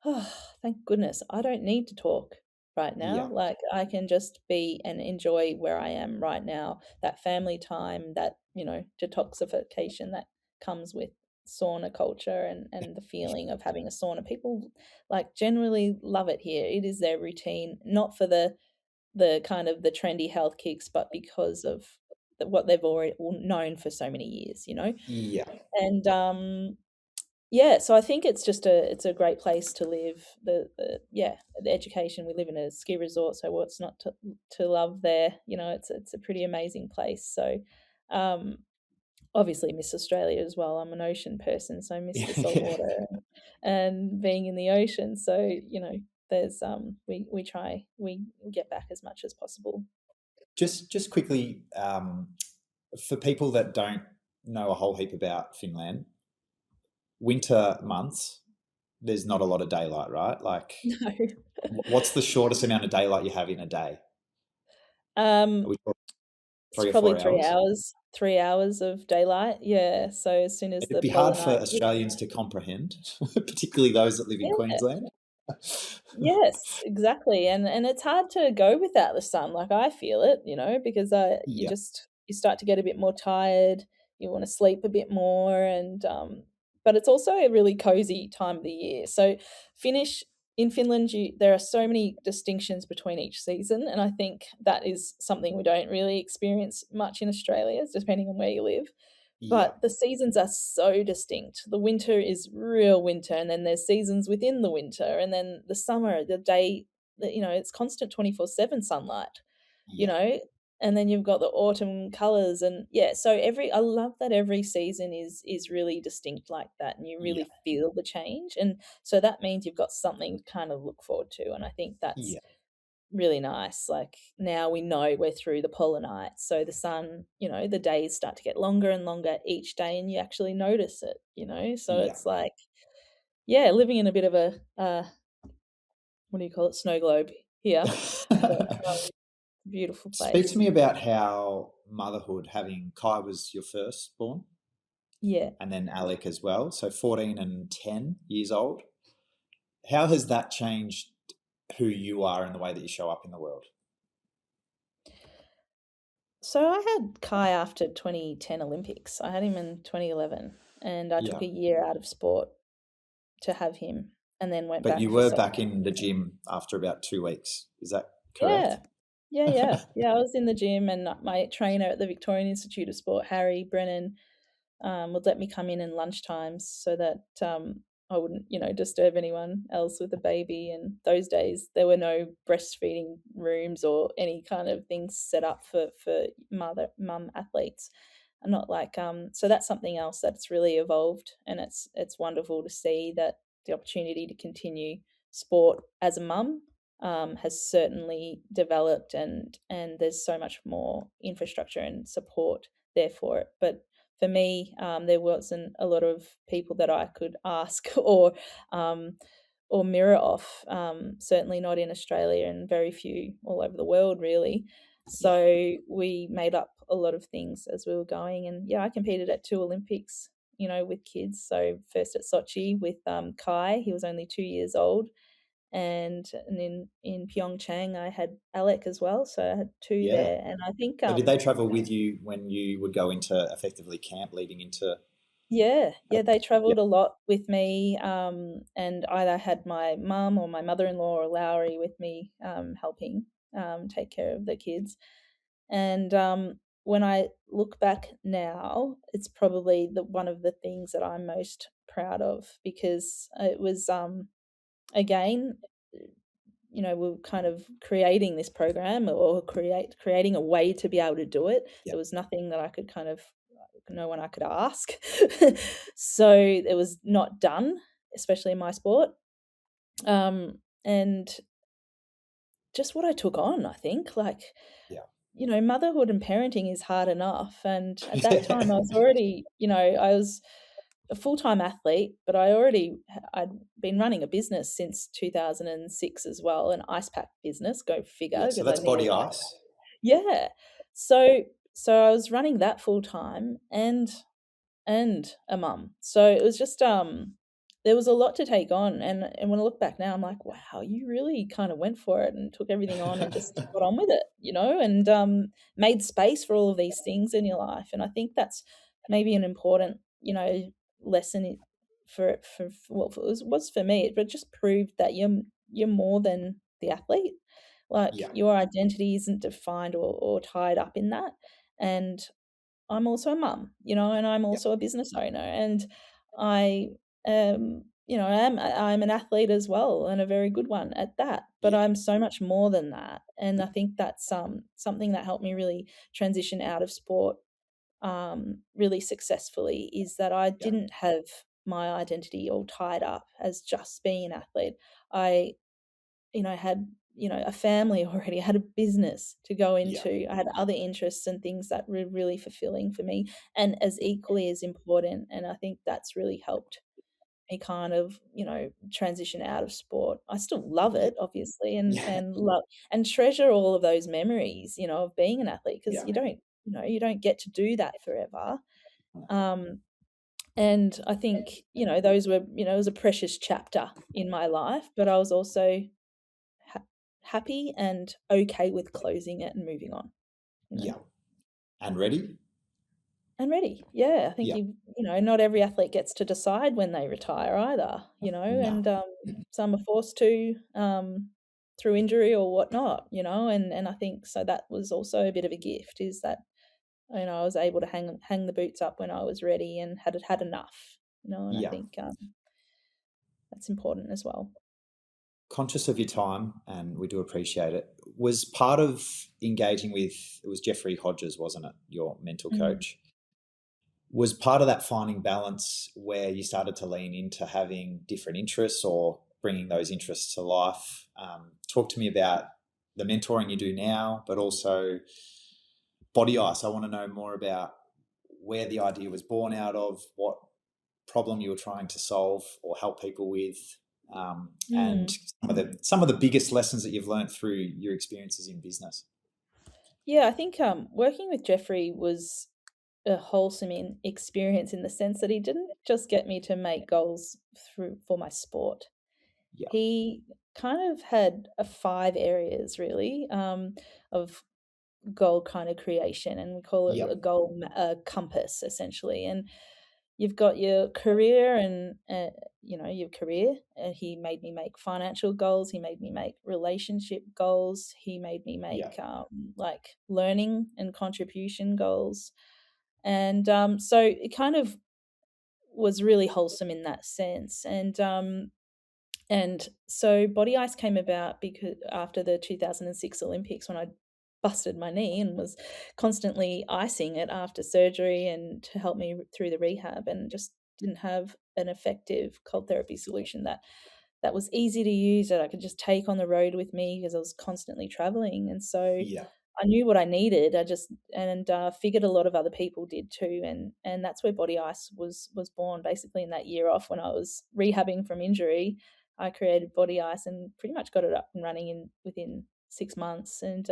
oh, thank goodness I don't need to talk right now. Yeah. Like I can just be and enjoy where I am right now. That family time, that detoxification that comes with sauna culture, and the feeling of having a sauna. People like generally love it here. It is their routine, not for the kind of the trendy health kicks, but because of what they've already known for so many years. Yeah. And yeah, so I think it's a great place to live. The education, we live in a ski resort, so what's not to love there? It's a pretty amazing place. So um obviously miss Australia as well. I'm an ocean person, so I miss the salt Yeah. water and being in the ocean. So, there's we get back as much as possible. Just quickly, for people that don't know a whole heap about Finland, winter months, there's not a lot of daylight, right? Like, No. what's the shortest amount of daylight you have in a day? Are Um, we talking it's three or probably four 3 hours? hours, 3 hours of daylight. Yeah, so as soon as It'd the be polar hard for night hits. Australians to comprehend, particularly those that live in Yeah. Queensland. Yes, exactly, and it's hard to go without the sun, like, I feel it, because, Yeah. you start to get a bit more tired, you wanna sleep a bit more, and, but it's also a really cozy time of the year. So Finnish in Finland, you there are so many distinctions between each season, and I think that is something we don't really experience much in Australia, depending on where you live. Yeah. But the seasons are so distinct. The winter is real winter, and then there's seasons within the winter, and then the summer, the day that it's constant 24/7 sunlight, you Yeah. know, and then you've got the autumn colors, and yeah, so every I love that every season is really distinct like that, and you Yeah. really feel the change, and so that means you've got something to kind of look forward to, and I think that's Yeah. really nice. Like now we know we're through the polar night, so the sun, the days start to get longer and longer each day, and you actually notice it. So Yeah. it's like, yeah, living in a bit of a what do you call it, snow globe here, but beautiful Speak to place. me about how motherhood, having Kai was your firstborn, Yeah. and then Alec as well, so 14 and 10 years old. How has that changed who you are and the way that you show up in the world? So I had Kai after 2010 Olympics. I had him in 2011, and I took Yeah. a year out of sport to have him, and then went But back you for were so. back in the gym after about 2 weeks. Is that Yeah. correct? Yeah. I was in the gym, and my trainer at the Victorian Institute of Sport, Harry Brennan, would let me come in lunchtimes so that I wouldn't, disturb anyone else with a baby. And those days there were no breastfeeding rooms or any kind of things set up for mum athletes. And not like so that's something else that's really evolved, and it's wonderful to see that the opportunity to continue sport as a mum has certainly developed, and there's so much more infrastructure and support there for it. But for me, there wasn't a lot of people that I could ask um, or mirror off. Certainly not in Australia, and very few all over the world, really. Yeah. So we made up a lot of things as we were going, and yeah, I competed at 2 Olympics, with kids. So first at Sochi with Kai, he was only 2 years old, and in Pyeongchang I had Alec as well, so I had two Yeah. there, and I think So did they travel with you when you would go into effectively camp leading into? yeah, they Yeah. travelled a lot with me, and either had my mum or my mother-in-law or Lowry with me, helping, take care of the kids. And, when I look back now, it's probably the one of the things that I'm most proud of, because it was, again, we were kind of creating this program, or creating a way to be able to do it. Yeah. There was nothing that I could kind of no one I could ask. So it was not done, especially in my sport. And just what I took on, I think, like, Yeah. motherhood and parenting is hard enough. And at that time, I Yeah. was already, I was a full-time athlete, but I'd been running a business since 2006 as well, an ice pack business, go Yeah. figure, So because I that's needed. body ice. Yeah. So I was running that full-time, and a mum. So it was just there was a lot to take on, and when I look back now, I'm like, wow, you really kind of went for it and took everything on and just got on with it, and made space for all of these things in your life. And I think that's maybe an important, lesson for what was for me. But it just proved that you're more than the athlete. Like, Yeah. your identity isn't defined or tied up in that. And I'm also a mum, and I'm Yeah. also a business owner, and I I'm an athlete as well, and a very good one at that. But Yeah. I'm so much more than that, and I think that's something that helped me really transition out of sport really successfully, is that I Yeah. didn't have my identity all tied up as just being an athlete. I had, a family already, I had a business to go Yeah. into. I had other interests and things that were really fulfilling for me, and as equally as important. And I think that's really helped me kind of, transition out of sport. I still love Yeah. it, obviously, Yeah. and love and treasure all of those memories, of being an athlete, because Yeah. you don't get to do that forever. Um, and I think, those were, it was a precious chapter in my life, but I was also ha- happy and okay with closing it and moving on, you know, Yeah. And ready? and ready. Yeah, I think Yeah. not every athlete gets to decide when they retire either, No. and some are forced to through injury or whatnot, and I think so that was also a bit of a gift, is that I was able to hang the boots up when I was ready and had enough, and I Yeah. think that's important as well. Conscious of your time, and we do appreciate it. Was part of engaging with, it was Jeffrey Hodges, wasn't it? Your mental Mm. coach. Was part of that finding balance where you started to lean into having different interests or bringing those interests to life? Talk to me about the mentoring you do now, but also Body Ice. I want to know more about where the idea was born out of, what problem you were trying to solve or help people with, and Mm. some of the biggest lessons that you've learned through your experiences in business. Yeah, I think working with Jeffrey was a wholesome experience, in the sense that he didn't just get me to make goals for my sport. Yeah, He kind of had 5 areas, really, of goal kind of creation, and we call it yeah, a goal compass, essentially. And you've got your career and your career. He made me make financial goals. He made me make relationship goals. He made me Yeah. make like learning and contribution goals. And so it kind of was really wholesome in that sense. And so Body Ice came about because after the 2006 Olympics, when I busted my knee and was constantly icing it after surgery and to help me through the rehab, and just didn't have an effective cold therapy solution that was easy to use, that I could just take on the road with me because I was constantly traveling. And so Yeah. I knew what I needed. I just and figured a lot of other people did too, and that's where Body Ice was born. Basically, in that year off when I was rehabbing from injury, I created Body Ice and pretty much got it up and running in within 6 months. And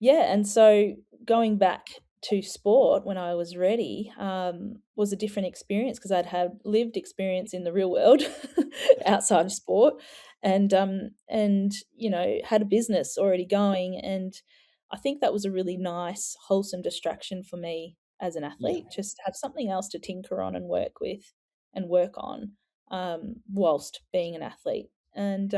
yeah, and so going back to sport when I was ready was a different experience because I'd had lived experience in the real world outside of sport, and had a business already going, and I think that was a really nice, wholesome distraction for me as an Yeah. athlete, just to have something else to tinker on and work with and work on whilst being an athlete, and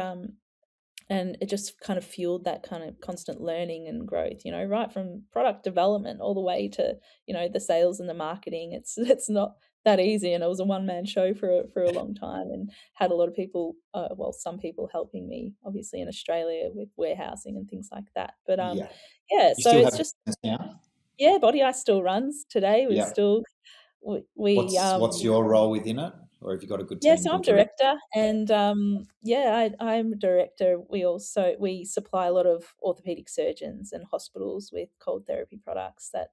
it just kind of fueled that kind of constant learning and growth, right from product development all the way to the sales and the marketing. It's not that easy, and it was a one-man show for a long time, and had a lot of people, well, some people helping me obviously in Australia with warehousing and things like that. But Yeah. yeah, You so still it's have just, business now? yeah, Body Ice still runs today. We're Yeah. still we What's your role within it, or have you got a good Yeah, team so I'm built around? director, and yeah, I'm a director. We supply a lot of orthopedic surgeons and hospitals with cold therapy products that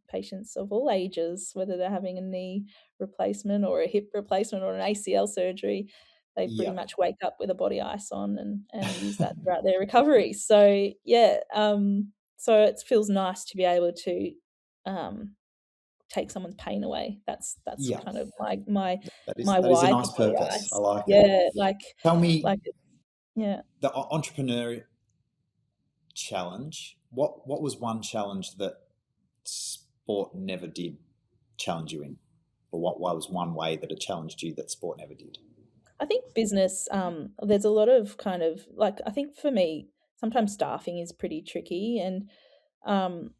patients of all ages, whether they're having a knee replacement or a hip replacement or an ACL surgery, they pretty Yeah. much wake up with a Body Ice on and use that throughout their recovery. So yeah, so it feels nice to be able to um, take someone's pain away. That's Yeah. kind of my my That is a why nice for Body purpose. I Ice. like it. Yeah, Tell me, like yeah. the entrepreneur challenge. What was one challenge that sport never did challenge you in, or what was one way that it challenged you that sport never did? I think business, there's a lot of kind of like, I think for me, sometimes staffing is pretty tricky, and um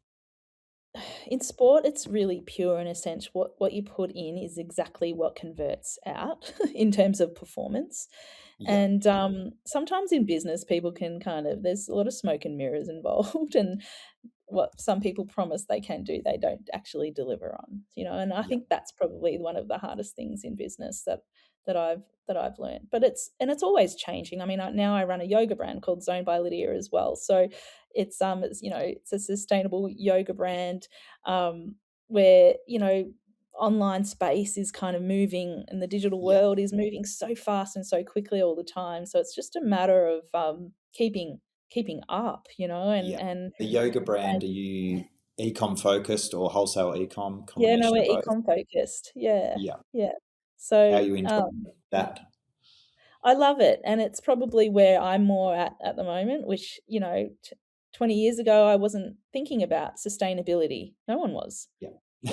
in sport it's really pure and essential. What you put in is exactly what converts out in terms of performance. Yeah. And sometimes in business people can kind of, there's a lot of smoke and mirrors involved, and what some people promise they can do, they don't actually deliver on, and I Yeah. think that's probably one of the hardest things in business that I've learned. But it's always changing. I mean, now I run a yoga brand called Zone by Lydia as well. So it's a sustainable yoga brand, where online space is kind of moving, and the digital Yeah. world is moving so fast and so quickly all the time. So it's just a matter of keeping up, and Yeah. The yoga and brand, are you e-com focused or wholesale e-com, yeah, no, combination we're of both? e-com focused. Yeah, Yeah. yeah. How So, you enjoy that? I love it, and it's probably where I'm more at the moment, which, 20 years ago, I wasn't thinking about sustainability. No one was. Yeah.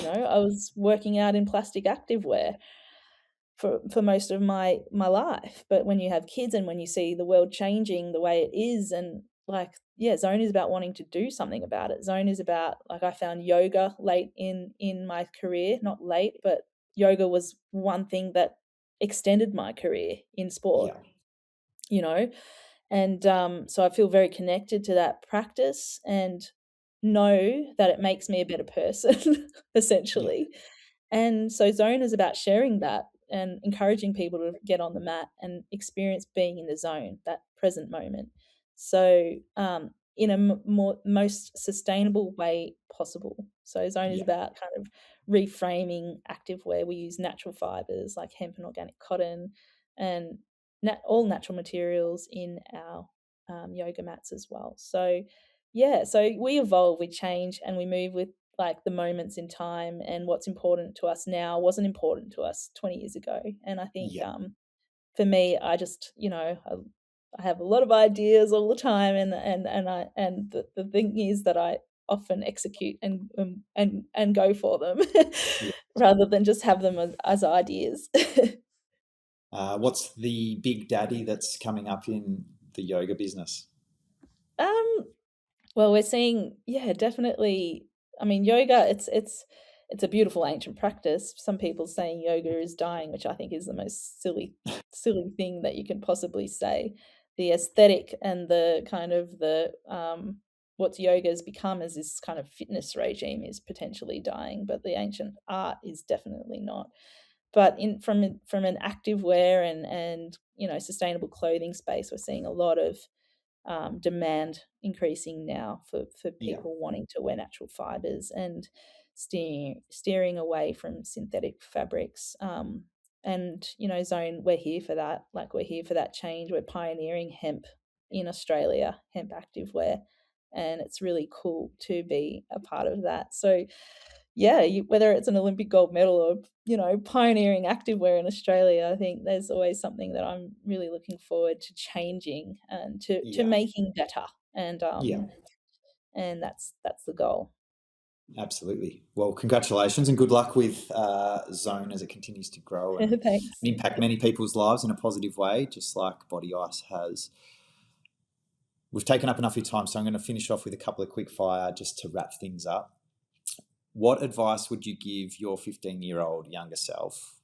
I was working out in plastic activewear for most of my life. But when you have kids and when you see the world changing the way it is, and like, yeah, Zone is about wanting to do something about it. Zone is about, like, I found yoga late in my career, not late, but yoga was one thing that extended my career in sport, Yeah. you know and so I feel very connected to that practice, and know that it makes me a better person, Yeah. essentially. And so Zone is about sharing that and encouraging people to get on the mat and experience being in the zone, that present moment. So, in a more most sustainable way possible. So Zone is Yeah. about kind of reframing activewear. We use natural fibers like hemp and organic cotton, and all natural materials in our yoga mats as well. So, yeah, so we evolve, we change, and we move with like the moments in time, and what's important to us now wasn't important to us 20 years ago. And I think Yeah. for me, I just, I have a lot of ideas all the time, and the thing is that often execute and go for them Yeah. rather than just have them as ideas. What's the big daddy that's coming up in the yoga business? Um, well, we're seeing, yeah, definitely. I mean, yoga, it's a beautiful ancient practice. Some people saying yoga is dying, which I think is the most silly thing that you can possibly say. The aesthetic and the kind of the what yoga has become as this kind of fitness regime is potentially dying, but the ancient art is definitely not. But in from an active wear and sustainable clothing space, we're seeing a lot of demand increasing now for Yeah. people wanting to wear natural fibers and steering away from synthetic fabrics. And Zone, we're here for that. Like, we're here for that change. We're pioneering hemp in Australia, hemp activewear, and it's really cool to be a part of that. So yeah, whether it's an Olympic gold medal or pioneering activewear in Australia, I think there's always something that I'm really looking forward to changing and to Yeah. making better, and Yeah. that's the goal. Absolutely. Well, congratulations and good luck with Zone as it continues to grow and Thanks. impact many people's lives in a positive way, just like Body Ice has. We've taken up enough of your time, so I'm going to finish off with a couple of quick fire just to wrap things up. What advice would you give your 15-year-old younger self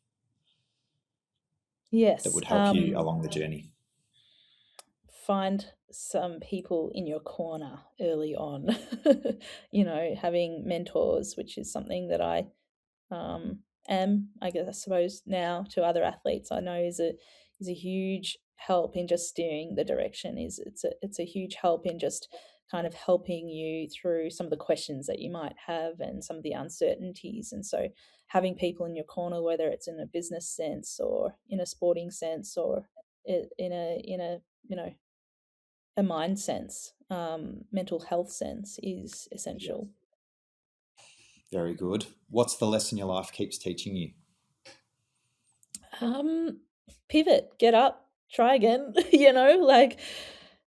that Yes. would help you along the journey? Find some people in your corner early on. Having mentors, which is something that I am, I guess, I suppose, now to other athletes, I know is a huge help in just steering the direction. It's a huge help in just kind of helping you through some of the questions that you might have and some of the uncertainties. And so having people in your corner, whether it's in a business sense or in a sporting sense or in a a mind sense, mental health sense, is Yeah. essential. Very good. What's the lesson your life keeps teaching you? Um, Pivot, get up, try again. Like,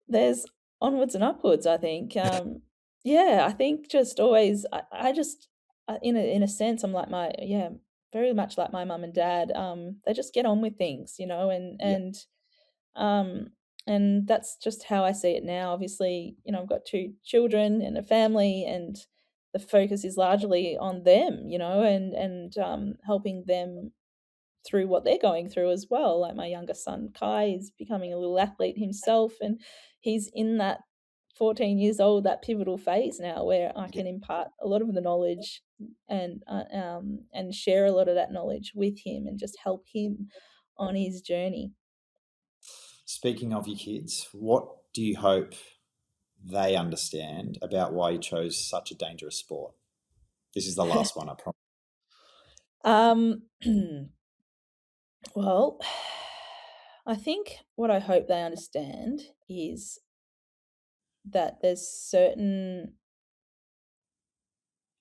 there's onwards and upwards, I think. Yeah, I think just always, I just, in a sense, I'm like very much like my mum and dad. They just get on with things, Yeah. um, and that's just how I see it now. Obviously, I've got two children and a family, and the focus is largely on them, and helping them through what they're going through as well. Like, my younger son Kai is becoming a little athlete himself, and he's in that 14 years old, that pivotal phase now where I Yeah. can impart a lot of the knowledge and share a lot of that knowledge with him and just help him on his journey. Speaking of your kids, what do you hope they understand about why you chose such a dangerous sport? This is the last one, I promise. Um, well, I think what I hope they understand is that there's certain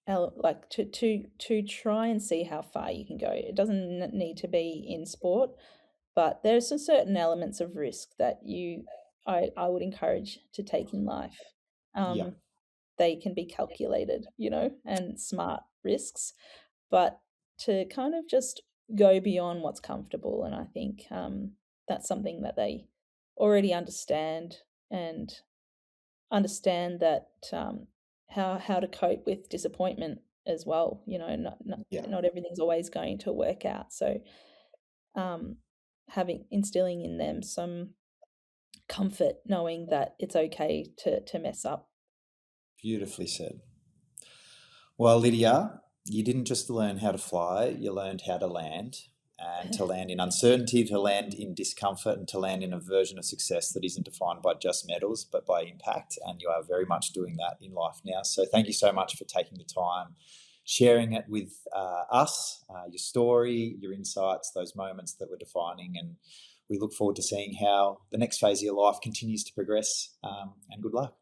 like to try and see how far you can go. It doesn't need to be in sport, but there's some certain elements of risk that I would encourage to take in life. Yeah. Um, they can be calculated, and smart risks, but to kind of just go beyond what's comfortable. And I think that's something that they already understand, and understand that how to cope with disappointment as well. Yeah. Not everything's always going to work out. So um, having instilling in them some comfort, knowing that it's okay to mess up. Beautifully said. Well, Lydia, you didn't just learn how to fly, you learned how to land, and to land in uncertainty, to land in discomfort, and to land in a version of success that isn't defined by just medals, but by impact. And you are very much doing that in life now. So thank you so much for taking the time, sharing it with us, your story, your insights, those moments that we're defining. And we look forward to seeing how the next phase of your life continues to progress. And good luck.